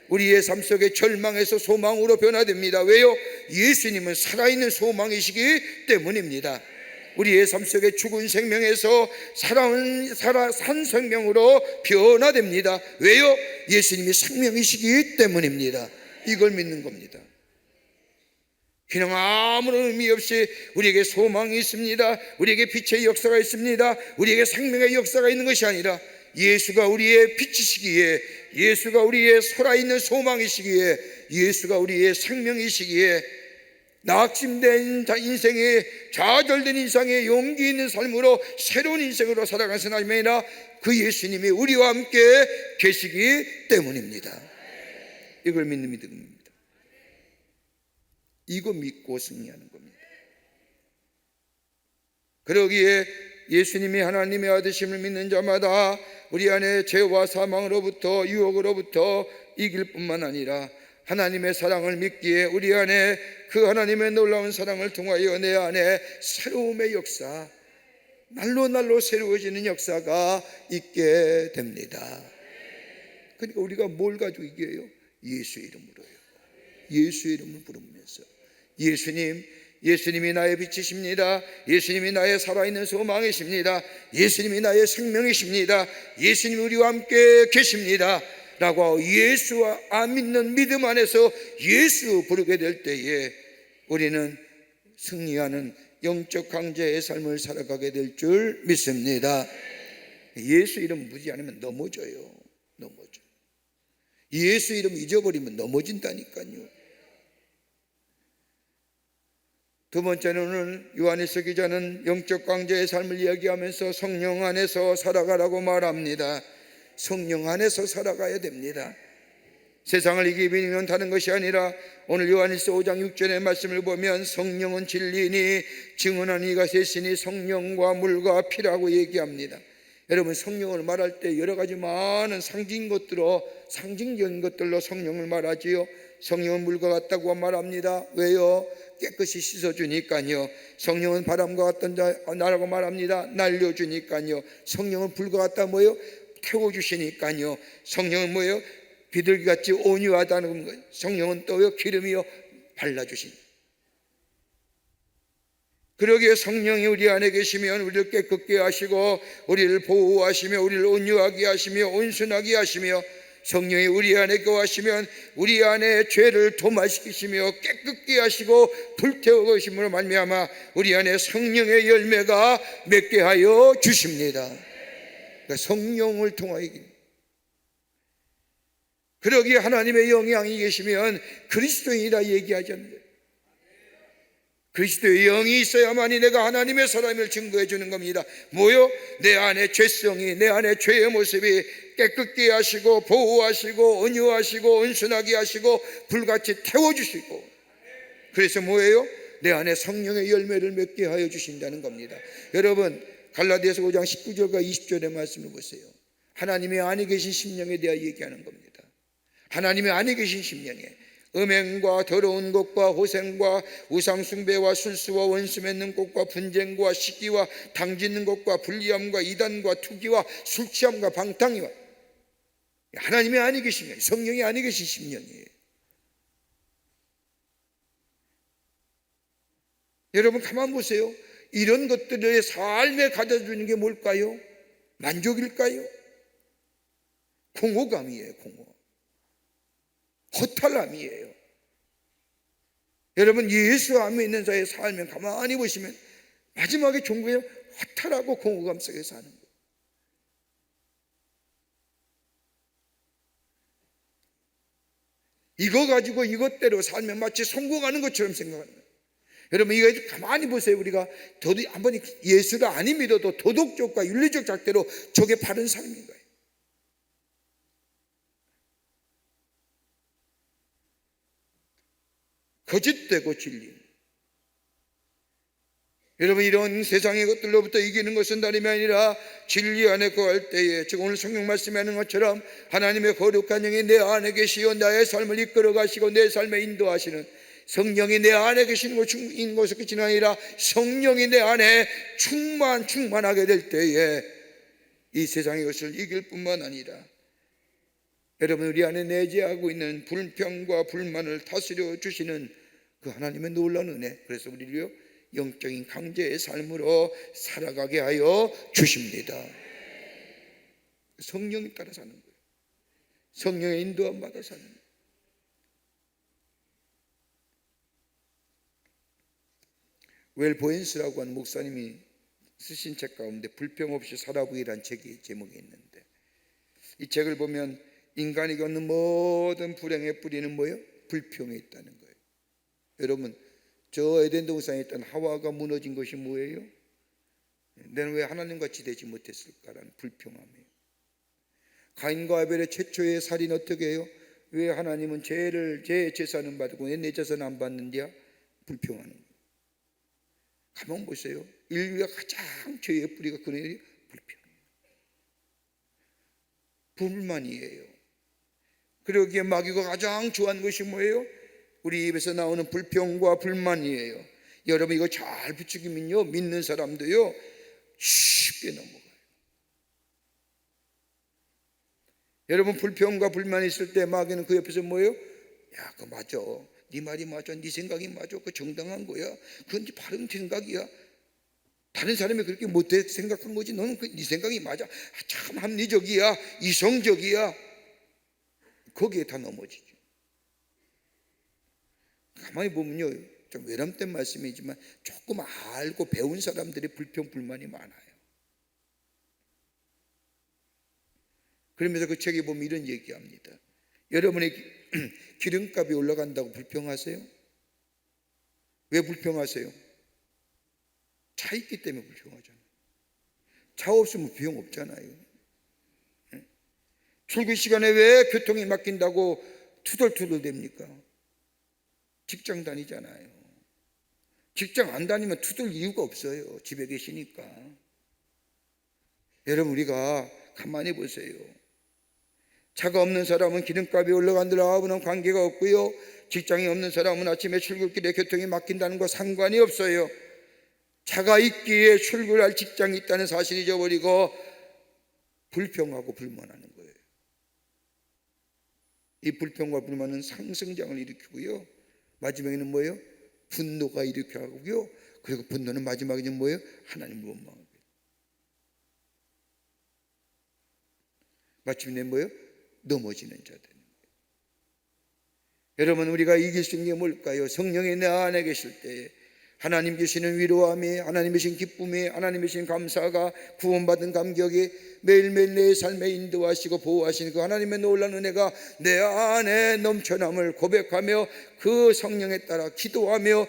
우리의 삶 속에 절망에서 소망으로 변화됩니다. 왜요? 예수님은 살아있는 소망이시기 때문입니다. 우리의 삶 속에 죽은 생명에서 산 생명으로 변화됩니다. 왜요? 예수님이 생명이시기 때문입니다. 이걸 믿는 겁니다. 그냥 아무런 의미 없이 우리에게 소망이 있습니다. 우리에게 빛의 역사가 있습니다. 우리에게 생명의 역사가 있는 것이 아니라 예수가 우리의 빛이시기에, 예수가 우리의 살아있는 소망이시기에, 예수가 우리의 생명이시기에 낙심된 인생에, 좌절된 인생에 용기 있는 삶으로 새로운 인생으로 살아가는 하나님이 아니라 그 예수님이 우리와 함께 계시기 때문입니다. 이걸 믿는 믿음입니다. 이거 믿고 승리하는 겁니다. 그러기에 예수님이 하나님의 아들심을 믿는 자마다 우리 안에 죄와 사망으로부터 유혹으로부터 이길 뿐만 아니라 하나님의 사랑을 믿기에 우리 안에 그 하나님의 놀라운 사랑을 통하여 내 안에 새로움의 역사, 날로 새로워지는 역사가 있게 됩니다. 그러니까 우리가 뭘 가지고 이겨요? 예수 이름으로요. 예수 이름을 부르면서 예수님이 나의 빛이십니다. 예수님이 나의 살아있는 소망이십니다. 예수님이 나의 생명이십니다. 예수님이 우리와 함께 계십니다 라고 예수와 믿는 믿음 안에서 예수 부르게 될 때에 우리는 승리하는 영적 강자의 삶을 살아가게 될 줄 믿습니다. 예수 이름 묻지 않으면 넘어져요. 예수 이름 잊어버리면 넘어진다니까요. 두 번째는 오늘 요한일서 기자는 영적 강자의 삶을 이야기하면서 성령 안에서 살아가라고 말합니다. 성령 안에서 살아가야 됩니다. 세상을 이기면 다른 것이 아니라 오늘 요한일서 5장 6절의 말씀을 보면 성령은 진리니 증언한 이가 셋이니 성령과 물과 피라고 얘기합니다. 여러분, 성령을 말할 때 여러 가지 많은 상징적인 것들로 성령을 말하지요. 성령은 물과 같다고 말합니다. 왜요? 깨끗이 씻어주니까요. 성령은 바람과 같던 자라고 말합니다. 날려주니까요. 성령은 불과 같다 뭐요? 태워주시니까요. 성령은 뭐예요? 비둘기같이 온유하다는 거예요. 성령은 또요 기름이요 발라주신. 그러기에 성령이 우리 안에 계시면 우리를 깨끗게 하시고 우리를 보호하시며 우리를 온유하게 하시며 온순하게 하시며, 성령이 우리 안에 거하시면 우리 안에 죄를 도마시키시며 깨끗게 하시고 불태워 가심으로 말미암아 우리 안에 성령의 열매가 맺게 하여 주십니다. 그러니까 성령을 통하여. 그러기에 하나님의 영향이 계시면 그리스도인이라 얘기하지 않는 거예요. 그리스도의 영이 있어야만이 내가 하나님의 사람을 증거해 주는 겁니다. 뭐요? 내 안에 죄성이, 내 안에 죄의 모습이 깨끗게 하시고 보호하시고 온유하시고 온순하게 하시고 불같이 태워주시고, 그래서 뭐예요? 내 안에 성령의 열매를 맺게 하여 주신다는 겁니다. 여러분, 갈라디아서 5장 19절과 20절의 말씀을 보세요. 하나님의 안에 계신 심령에 대해 얘기하는 겁니다. 하나님의 안에 계신 심령에 음행과 더러운 것과 호생과 우상숭배와 술수와 원수 맺는 것과 분쟁과 시기와 당짓는 것과 불리함과 이단과 투기와 술취함과 방탕이와, 하나님의 안에 계신 명, 성령이 안에 계신 심령이에요. 여러분 가만 보세요. 이런 것들을 삶에 가져주는 게 뭘까요? 만족일까요? 공허감이에요. 공허, 허탈함이에요. 여러분, 예수 안에 있는 자의 삶을 가만히 보시면 마지막에 종교에 허탈하고 공허감 속에 사는 거예요. 이거 가지고 이것대로 살면 마치 성공하는 것처럼 생각하는 거예요. 여러분, 이거 가만히 보세요. 우리가 한번 예수를 안 믿어도 도덕적과 윤리적 잣대로 저게 바른 삶인 거예요. 거짓되고 진리. 여러분, 이런 세상의 것들로부터 이기는 것은 다름이 아니라 진리 안에 거할 때에, 즉 오늘 성경 말씀에 하는 것처럼 하나님의 거룩한 영이 내 안에 계시어 나의 삶을 이끌어 가시고 내 삶에 인도하시는 성령이 내 안에 계시는 것이 끝이 아니라 성령이 내 안에 충만하게 될 때에 이 세상의 것을 이길 뿐만 아니라, 여러분, 우리 안에 내재하고 있는 불평과 불만을 다스려 주시는 그 하나님의 놀라운 은혜, 그래서 우리를 영적인 강제의 삶으로 살아가게 하여 주십니다. 성령이 따라 사는 거예요. 성령의 인도함 받아 사는 거예요. 웰 보엔스라고 하는 목사님이 쓰신 책 가운데 불평 없이 살아보기라는 책이 제목이 있는데, 이 책을 보면 인간이 겪는 모든 불행의 뿌리는 뭐예요? 불평에 있다는 거예요. 여러분, 저 에덴 동산에 있던 하와가 무너진 것이 뭐예요? 내는 왜 하나님같이 되지 못했을까라는 불평함이에요. 가인과 아벨의 최초의 살인 어떻게 해요? 왜 하나님은 제 제사는 받고 왜 내 제사는 안 받는지야? 불평하는 거예요. 가만 보세요. 인류가 가장 죄의 뿌리가 그네요. 불평이에요. 불만이에요. 그러기에 마귀가 가장 좋아하는 것이 뭐예요? 우리 입에서 나오는 불평과 불만이에요. 여러분, 이거 잘 부추기면요, 믿는 사람도요 쉽게 넘어가요. 여러분, 불평과 불만이 있을 때 마귀는 그 옆에서 뭐예요? 야, 그거 맞아, 네 말이 맞아, 네 생각이 맞아, 그거 정당한 거야, 그건 네 바른 생각이야. 다른 사람이 그렇게 못해 생각한 거지, 너는 네 생각이 맞아, 참 합리적이야, 이성적이야. 거기에 다 넘어지죠. 가만히 보면요, 좀 외람된 말씀이지만 조금 알고 배운 사람들이 불평 불만이 많아요. 그러면서 그 책에 보면 이런 얘기합니다. 여러분의 기름값이 올라간다고 불평하세요? 왜 불평하세요? 차 있기 때문에 불평하잖아요. 차 없으면 비용 없잖아요. 출근 시간에 왜 교통이 막힌다고 투덜투덜 됩니까? 직장 다니잖아요. 직장 안 다니면 투덜 이유가 없어요. 집에 계시니까. 여러분, 우리가 가만히 보세요. 차가 없는 사람은 기름값이 올라간다고는 관계가 없고요, 직장이 없는 사람은 아침에 출근길에 교통이 막힌다는 거 상관이 없어요. 차가 있기에 출근할 직장이 있다는 사실을 잊어버리고 불평하고 불만하는 거예요. 이 불평과 불만은 상승장을 일으키고요, 마지막에는 뭐예요? 분노가 일으켜 하고요, 그리고 분노는 마지막에는 뭐예요? 하나님을 원망하고, 마침내 뭐예요? 넘어지는 자들. 여러분, 우리가 이길 수 있는 게 뭘까요? 성령이 내 안에 계실 때에 하나님 주시는 위로함이, 하나님 주신 기쁨이, 하나님 주신 감사가, 구원받은 감격이 매일매일 내 삶에 인도하시고 보호하시는 그 하나님의 놀라운 은혜가 내 안에 넘쳐남을 고백하며 그 성령에 따라 기도하며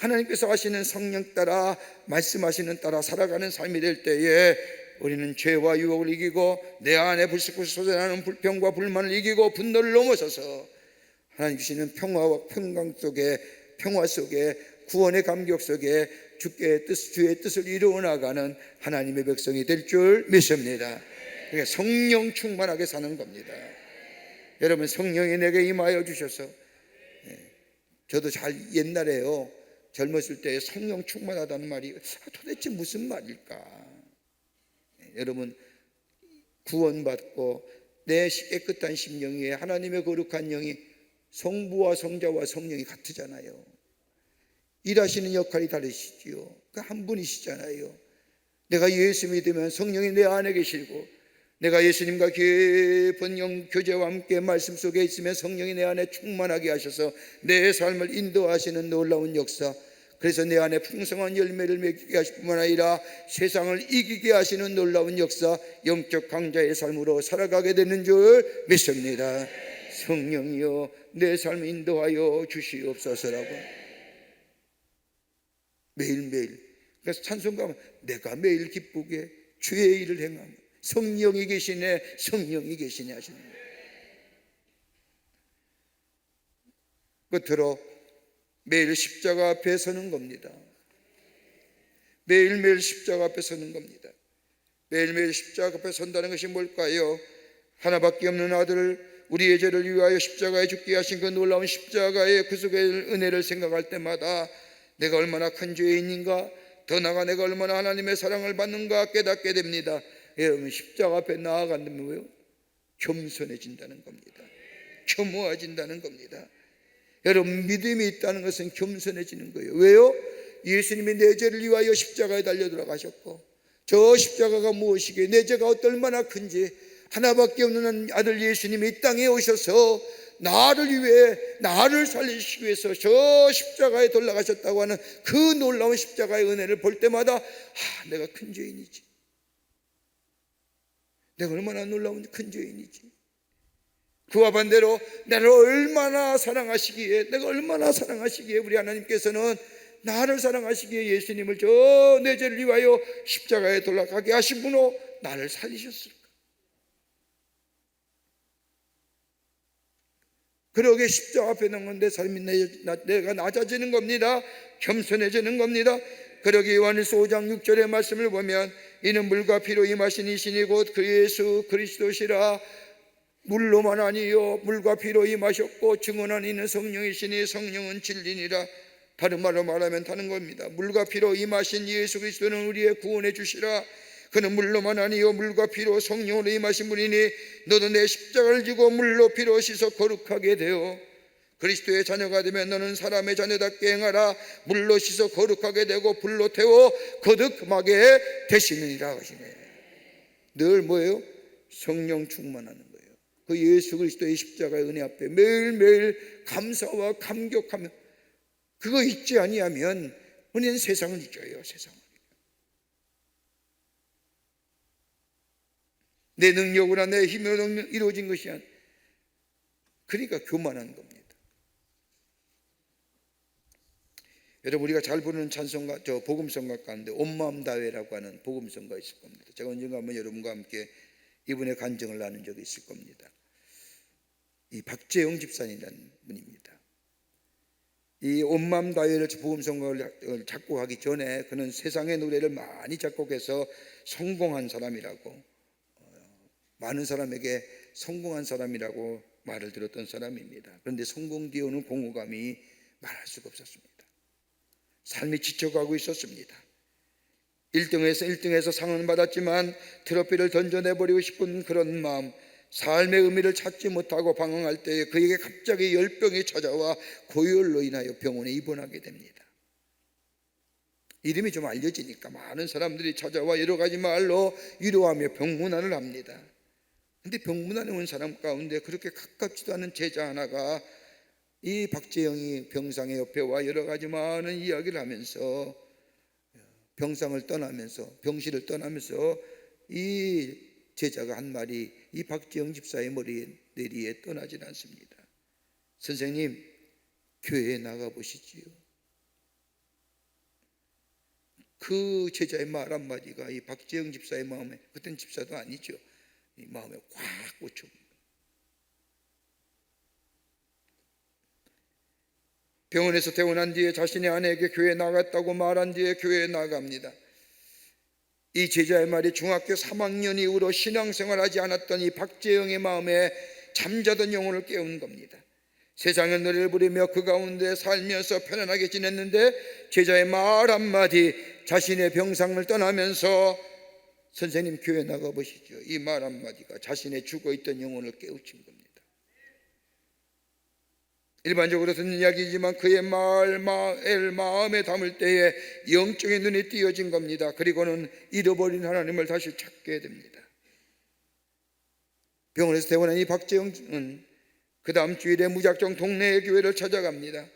하나님께서 하시는 성령 따라 말씀하시는 따라 살아가는 삶이 될 때에 우리는 죄와 유혹을 이기고 내 안에 불쑥불쑥 솟아나는 불평과 불만을 이기고 분노를 넘어서서 하나님 주시는 평화와 평강 속에, 평화 속에, 구원의 감격 속에 주의 뜻을 이루어 나가는 하나님의 백성이 될 줄 믿습니다. 그러니까 성령 충만하게 사는 겁니다. 여러분, 성령이 내게 임하여 주셔서, 저도 잘 옛날에요, 젊었을 때 성령 충만하다는 말이 도대체 무슨 말일까? 여러분, 구원받고 내 깨끗한 심령 위에 하나님의 거룩한 영이, 성부와 성자와 성령이 같으잖아요. 일하시는 역할이 다르시지요. 그 한 분이시잖아요. 내가 예수 믿으면 성령이 내 안에 계시고, 내가 예수님과 깊은 영 교제와 함께 말씀 속에 있으면 성령이 내 안에 충만하게 하셔서 내 삶을 인도하시는 놀라운 역사, 그래서 내 안에 풍성한 열매를 맺게 하실 뿐만 아니라 세상을 이기게 하시는 놀라운 역사, 영적 강자의 삶으로 살아가게 되는 줄 믿습니다. 성령이여 내 삶을 인도하여 주시옵소서라고 매일매일, 그래서 찬송가면 내가 매일 기쁘게 주의 일을 행하며 성령이 계시네, 성령이 계시네 하시는 거예요. 끝으로 매일 십자가 앞에 서는 겁니다. 매일매일 십자가 앞에 서는 겁니다. 매일매일 십자가 앞에 선다는 것이 뭘까요? 하나밖에 없는 아들을 우리의 죄를 위하여 십자가에 죽게 하신 그 놀라운 십자가의 그 속의 은혜를 생각할 때마다 내가 얼마나 큰 죄인인가, 더 나아가 내가 얼마나 하나님의 사랑을 받는가 깨닫게 됩니다. 여러분, 십자가 앞에 나아간다면 뭐예요? 겸손해진다는 겁니다. 겸허해진다는 겁니다. 여러분, 믿음이 있다는 것은 겸손해지는 거예요. 왜요? 예수님이 내 죄를 위하여 십자가에 달려 들어가셨고, 저 십자가가 무엇이기에 내 죄가 얼마나 큰지, 하나밖에 없는 아들 예수님이 이 땅에 오셔서 나를 위해, 나를 살리시기 위해서 저 십자가에 돌아가셨다고 하는 그 놀라운 십자가의 은혜를 볼 때마다 내가 큰 죄인이지, 내가 얼마나 놀라운 큰 죄인이지, 그와 반대로 나를 얼마나 사랑하시기에, 내가 얼마나 사랑하시기에 우리 하나님께서는 나를 사랑하시기에 예수님을 저 내 죄를 위하여 십자가에 돌아가게 하신 분으로 나를 살리셨을까? 그러게 십자가 앞에 놓은 내 삶이 내가 낮아지는 겁니다. 겸손해지는 겁니다. 그러기 요한일서 5장 6절의 말씀을 보면 이는 물과 피로 임하신 이신이 곧 그 예수 그리스도시라. 물로만 아니요 물과 피로 임하셨고 증언한 이는 성령이시니 성령은 진리니라. 다른 말로 말하면 다른 겁니다. 물과 피로 임하신 예수 그리스도는 우리의 구원해 주시라. 그는 물로만 아니요 물과 피로 성령으로 임하신 분이니 너도 내 십자가를 지고 물로 피로 씻어 거룩하게 되어 그리스도의 자녀가 되면 너는 사람의 자녀답게 행하라. 물로 씻어 거룩하게 되고 불로 태워 거듭하게 되시느니라 하시네. 늘 뭐예요? 성령 충만하는 거예요. 그 예수 그리스도의 십자가의 은혜 앞에 매일매일 감사와 감격하며, 그거 잊지 아니하면 우리는 세상을 잊어요. 세상을. 내 능력으로 내 힘으로 이루어진 것이 아니라, 그러니까 교만한 겁니다. 여러분, 우리가 잘 부르는 찬송가, 저 복음성가 가운데 온 마음 다회라고 하는 복음성가 있을 겁니다. 제가 언젠가 한번 여러분과 함께 이분의 간증을 나눈 적이 있을 겁니다. 이 박재영 집사님이라는 분입니다. 이 온 마음 다회를 복음성가를 작곡하기 전에 그는 세상의 노래를 많이 작곡해서 성공한 사람이라고, 많은 사람에게 성공한 사람이라고 말을 들었던 사람입니다. 그런데 성공 뒤에 오는 공허감이 말할 수가 없었습니다. 삶이 지쳐가고 있었습니다. 1등에서 상은 받았지만 트로피를 던져내버리고 싶은 그런 마음, 삶의 의미를 찾지 못하고 방황할 때에 그에게 갑자기 열병이 찾아와 고열로 인하여 병원에 입원하게 됩니다. 이름이 좀 알려지니까 많은 사람들이 찾아와 여러 가지 말로 위로하며 병문안을 합니다. 근데 병문안에 온 사람 가운데 그렇게 가깝지도 않은 제자 하나가 이 박재영이 병상의 옆에 와 여러 가지 많은 이야기를 하면서 병실을 떠나면서 이 제자가 한 말이 이 박재영 집사의 머리 내리에 떠나질 않습니다. 선생님, 교회에 나가보시지요. 그 제자의 말 한마디가 이 박재영 집사의 마음에, 그때는 집사도 아니죠, 이 마음에 확 꽂혀. 병원에서 퇴원한 뒤에 자신의 아내에게 교회에 나갔다고 말한 뒤에 교회에 나갑니다. 이 제자의 말이 중학교 3학년 이후로 신앙생활하지 않았던 이 박재영의 마음에 잠자던 영혼을 깨운 겁니다. 세상의 노래를 부르며 그 가운데 살면서 편안하게 지냈는데 제자의 말 한마디, 자신의 병상을 떠나면서 선생님 교회 나가보시죠, 이 말 한마디가 자신의 죽어있던 영혼을 깨우친 겁니다. 일반적으로 듣는 이야기지만 그의 마음에 담을 때에 영적인 눈이 띄어진 겁니다. 그리고는 잃어버린 하나님을 다시 찾게 됩니다. 병원에서 퇴원한 이 박재영은 그 다음 주일에 무작정 동네의 교회를 찾아갑니다.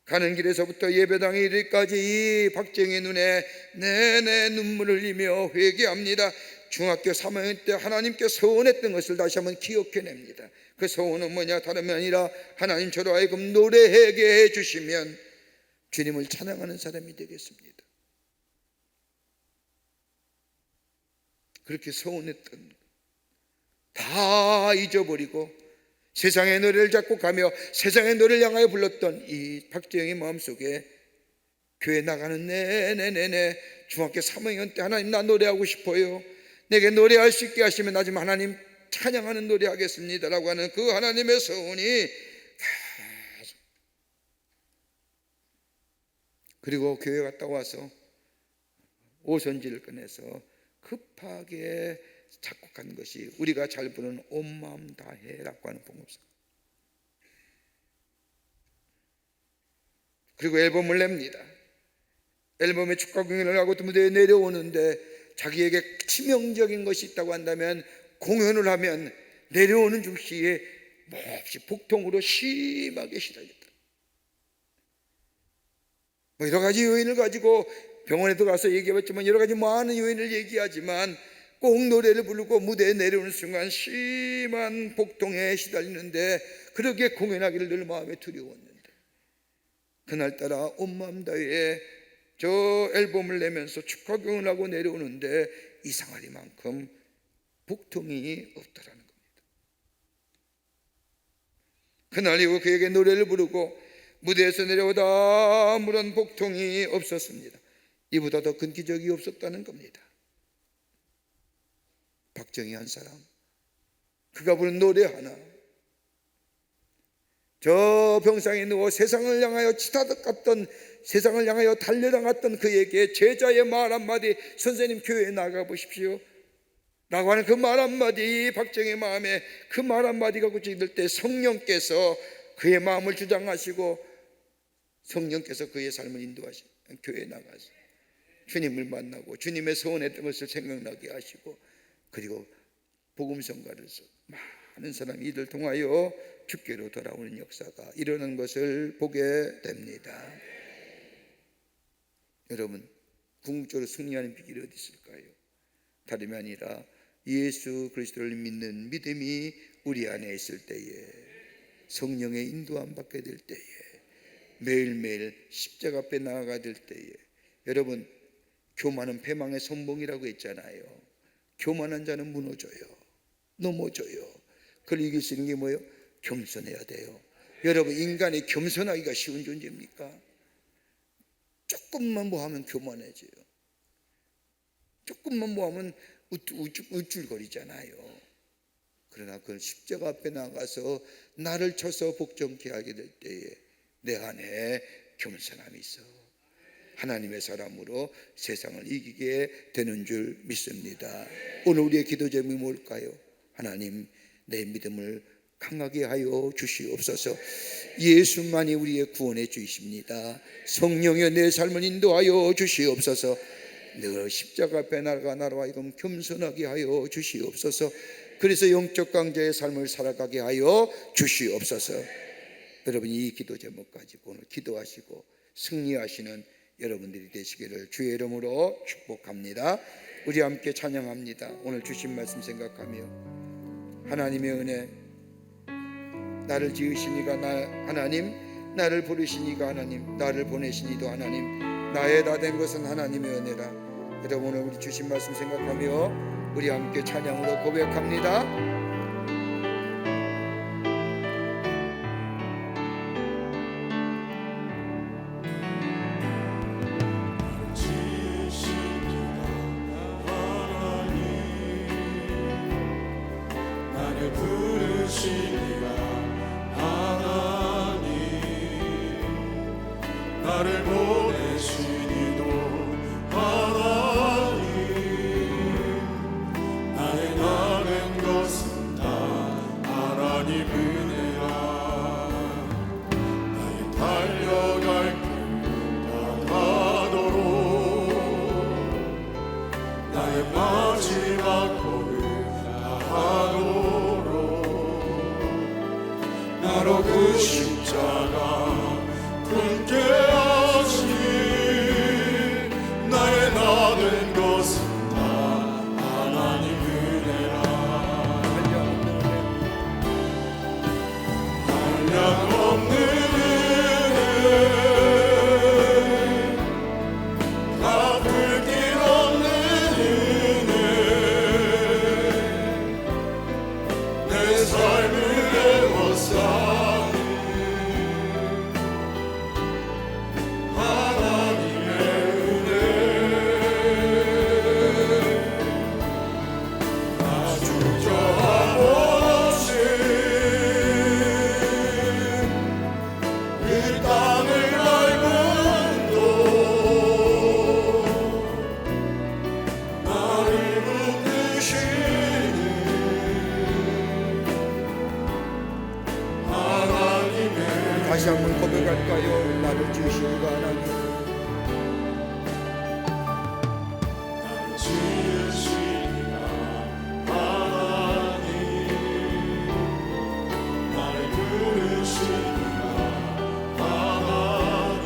가는 길에서부터 예배당에 이르기까지 이 박재영의 눈에 내내 눈물을 흘리며 회개합니다. 중학교 3학년 때 하나님께 서원했던 것을 다시 한번 기억해냅니다. 그 서원은 뭐냐, 다름이 아니라 하나님 저로 하여금 노래하게 해주시면 주님을 찬양하는 사람이 되겠습니다. 그렇게 서원했던 다 잊어버리고 세상의 노래를 잡고 가며 세상의 노래를 향하여 불렀던 이 박재영의 마음속에 교회 나가는 내내 중학교 3학년 때 하나님 나 노래하고 싶어요, 내게 노래할 수 있게 하시면 나 좀 하나님 찬양하는 노래 하겠습니다 라고 하는 그 하나님의 서원이 계속. 그리고 교회 갔다 와서 오선지를 꺼내서 급하게 작곡한 것이 우리가 잘 부르는 온 마음 다해라고 하는 봉급사. 그리고 앨범을 냅니다. 앨범에 축가 공연을 하고 또 무대에 내려오는데 자기에게 치명적인 것이 있다고 한다면 공연을 하면 내려오는 즉시에 몹시 복통으로 심하게 시달렸다. 여러 가지 요인을 가지고 병원에도 가서 얘기해봤지만 여러 가지 많은 요인을 얘기하지만 꼭 노래를 부르고 무대에 내려오는 순간 심한 복통에 시달리는데 그렇게 공연하기를 늘 마음에 두려웠는데 그날따라 온 마음 다해 저 앨범을 내면서 축하 공연하고 내려오는데 이상하리만큼 복통이 없더라는 겁니다. 그날 이후 그에게 노래를 부르고 무대에서 내려오다 아무런 복통이 없었습니다. 이보다 더 큰 기적이 없었다는 겁니다. 박정희 한 사람, 그가 부른 노래 하나, 저 병상에 누워 세상을 향하여 치닫았던, 세상을 향하여 달려나갔던 그에게 제자의 말 한마디, 선생님 교회에 나가보십시오 라고 하는 그 말 한마디, 박정희의 마음에 그 말 한마디가 굳어질 때 성령께서 그의 마음을 주장하시고 성령께서 그의 삶을 인도하시고 교회에 나가서 주님을 만나고 주님의 서원했던 것을 생각나게 하시고 그리고 복음 전가를 해서 많은 사람이 이들 통하여 주께로 돌아오는 역사가 일어나는 것을 보게 됩니다. 여러분, 궁극적으로 승리하는 비결이 어디 있을까요? 다름이 아니라 예수 그리스도를 믿는 믿음이 우리 안에 있을 때에, 성령의 인도함 받게 될 때에, 매일매일 십자가 앞에 나아가야 될 때에, 여러분, 교만은 패망의 선봉이라고 했잖아요. 교만한 자는 무너져요, 넘어져요. 그걸 이길 수 있는 게 뭐예요? 겸손해야 돼요. 여러분, 인간이 겸손하기가 쉬운 존재입니까? 조금만 뭐 하면 교만해져요. 조금만 뭐 하면 우쭐거리잖아요. 그러나 그 십자가 앞에 나가서 나를 쳐서 복종케 하게 될 때에 내 안에 겸손함이 있어. 하나님의 사람으로 세상을 이기게 되는 줄 믿습니다. 오늘 우리의 기도 제목이 뭘까요? 하나님, 내 믿음을 강하게 하여 주시옵소서. 예수만이 우리의 구원의 주이십니다. 성령여 내 삶을 인도하여 주시옵소서. 늘 십자가 앞에 나아가 나로 하여금 겸손하게 하여 주시옵소서. 그래서 영적 강자의 삶을 살아가게 하여 주시옵소서. 여러분이 이 기도 제목 가지고 오늘 기도하시고 승리하시는 여러분들이 되시기를 주의 이름으로 축복합니다. 우리 함께 찬양합니다. 오늘 주신 말씀 생각하며 하나님의 은혜, 나를 지으시니가 하나님, 나를 부르시니가 하나님, 나를 보내시니도 하나님, 나의 다 된 것은 하나님의 은혜라. 여러분 오늘 우리 주신 말씀 생각하며 우리 함께 찬양으로 고백합니다.
나를 보내시니도 하나님, 나의 나 된 것은 다 하나님 은혜라. 나의 달려갈 길 다 가도록, 나의 마지막 걸음 다 하도록, 나로 그 십자가 함께 하신 나의 나 된 것은 다 하나님 은혜라. 한량없는 은혜, 갚을 길 없는 은혜, 내 삶을 애워싸
다시 한번 고백할까요? 나를 지으시니가 하나님,
나를 지으시니가 하나님, 나를 부르시니가 하나님,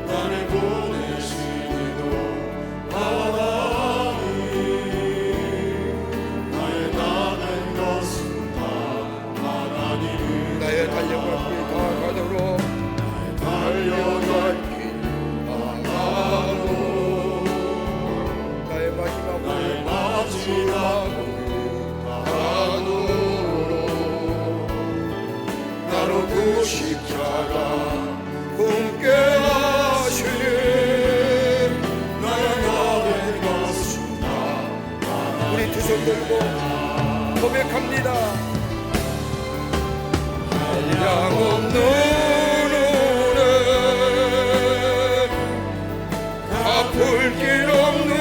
나를 보내시니도 하나님, 나의 나 된 것은 다 하나님,
나의 달려갈 길 다 가도록,
달려갈 길 다 가도록,
나의 마지막
나의 마지막 가도록, 나로 그 십자가
함께 하시니
나의 나 된 것은 다
우리 두 손 들고 고백합니다. 한량 없는 은혜, 갚을 길 없는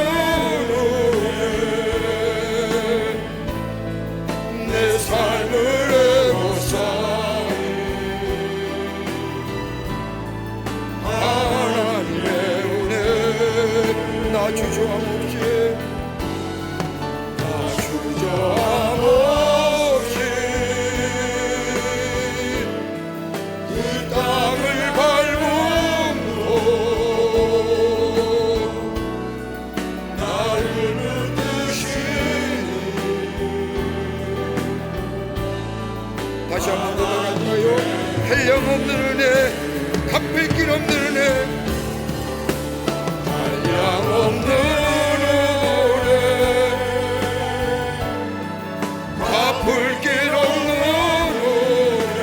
은혜, 내 삶을 애워싸니 하나님의 은혜, 나 주저함 없이, 나 주저함 없이 그 땅을 밟음으로 나를 붙드시니. 다시 한번 고백할까요? 한량없는 은혜, 갚을 길 없는 은혜, 한량없는 은혜, 갚을 길 없는 은혜,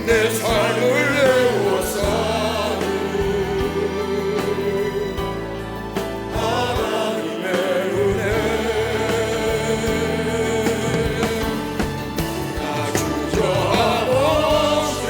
내 삶을 애워싸니 하나님의 은혜, 나 주저함 없이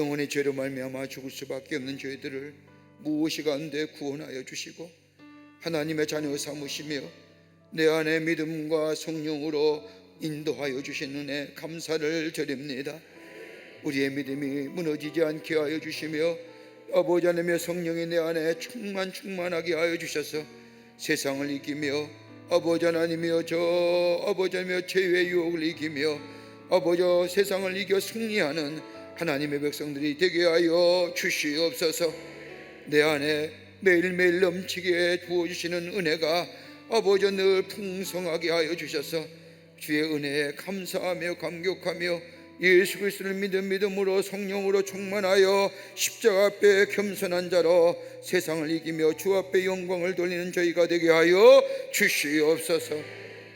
영혼의 죄로 말미암아 죽을 수밖에 없는 저희들을 무엇이 가운데 구원하여 주시고 하나님의 자녀 삼으시며 내 안에 믿음과 성령으로 인도하여 주신 은혜 감사를 드립니다. 우리의 믿음이 무너지지 않게 하여 주시며 아버지 하나님의 성령이 내 안에 충만하게 하여 주셔서 세상을 이기며 아버지 하나님이여 아버지 하나님이여 죄의 유혹을 이기며 아버지 세상을 이겨 승리하는 하나님의 백성들이 되게 하여 주시옵소서. 내 안에 매일매일 넘치게 부어주시는 은혜가 아버지 늘 풍성하게 하여 주셔서 주의 은혜에 감사하며 감격하며 예수 그리스도를 믿음으로 성령으로 충만하여 십자가 앞에 겸손한 자로 세상을 이기며 주 앞에 영광을 돌리는 저희가 되게 하여 주시옵소서.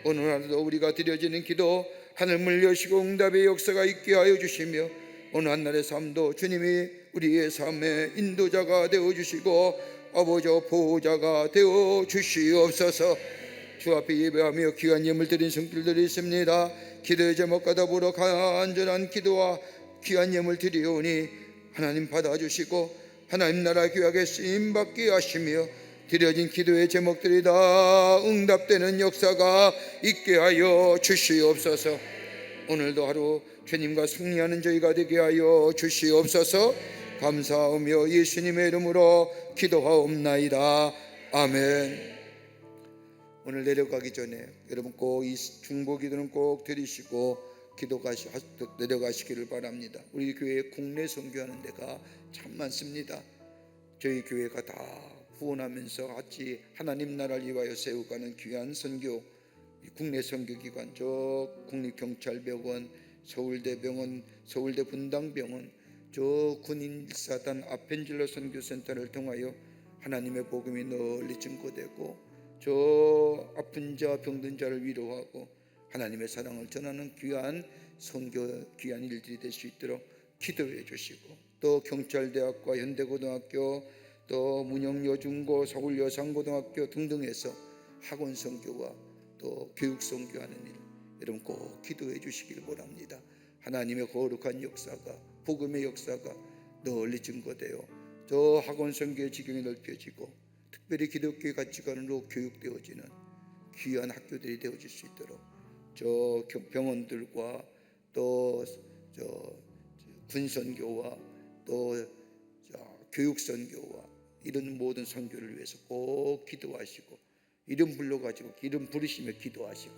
오늘 하루도 우리가 드려지는 기도 하늘문을 여시고 응답의 역사가 있게 하여 주시며 오늘 한날의 삶도 주님이 우리의 삶의 인도자가 되어주시고 아버지 보호자가 되어주시옵소서. 주 앞에 예배하며 귀한 예물 드린 성들들이 있습니다. 기도의 제목과 더불어 간절한 기도와 귀한 예물 드리오니 하나님 받아주시고 하나님 나라 귀하게 쓰임받게 하시며 드려진 기도의 제목들이 다 응답되는 역사가 있게 하여 주시옵소서. 오늘도 하루 주님과 승리하는 저희가 되게 하여 주시옵소서. 감사하며 예수님의 이름으로 기도하옵나이다. 아멘. 오늘 내려가기 전에 여러분 꼭 이 중보기도는 꼭 드리시고 내려가시기를 바랍니다. 우리 교회 국내 선교하는 데가 참 많습니다. 저희 교회가 다 후원하면서 같이 하나님 나라를 위하여 세워가는 귀한 선교, 국내 선교기관, 저 국립경찰병원, 서울대병원, 서울대 분당병원, 저 군인사단 아펜젤러 선교센터를 통하여 하나님의 복음이 널리 증거되고 저 아픈 자 병든 자를 위로하고 하나님의 사랑을 전하는 귀한 선교, 귀한 일들이 될 수 있도록 기도해 주시고 또 경찰대학과 현대고등학교 또 문영여중고 서울여상고등학교 등등에서 학원 선교와 또 교육 선교하는 일 여러분 꼭 기도해 주시길 바랍니다. 하나님의 거룩한 역사가 복음의 역사가 널리 증거되어 저 학원 선교의 지경이 넓혀지고 특별히 기독교의 가치관으로 교육되어지는 귀한 학교들이 되어질 수 있도록 저 병원들과 또 저 군선교와 또 교육선교와 이런 모든 선교를 위해서 꼭 기도하시고 이름 불러가지고 이름 부르시며 기도하시고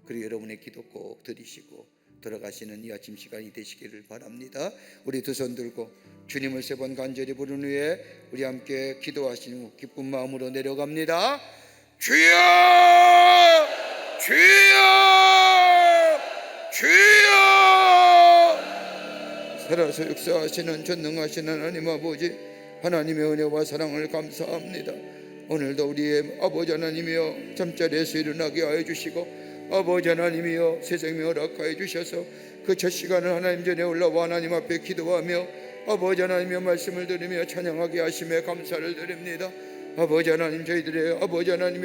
그리고 여러분의 기도 꼭 드리시고 돌아가시는 이 아침 시간이 되시기를 바랍니다. 우리 두 손 들고 주님을 세 번 간절히 부른 후에 우리 함께 기도하시는 기쁜 마음으로 내려갑니다. 주여 주여 주여 살아서 역사하시는 전능하신 하나님 아버지 하나님의 은혜와 사랑을 감사합니다. 오늘도 우리의 아버지 하나님이여 잠자리에서 일어나게 하여 주시고 아버지 하나님이여 새 생명 허락하여 주셔서 그 첫 시간을 하나님 전에 올라와 하나님 앞에 기도하며 아버지 하나님의 말씀을 들으며 찬양하게 하심에 감사를 드립니다. 아버지 하나님 저희들의 아버지 하나님의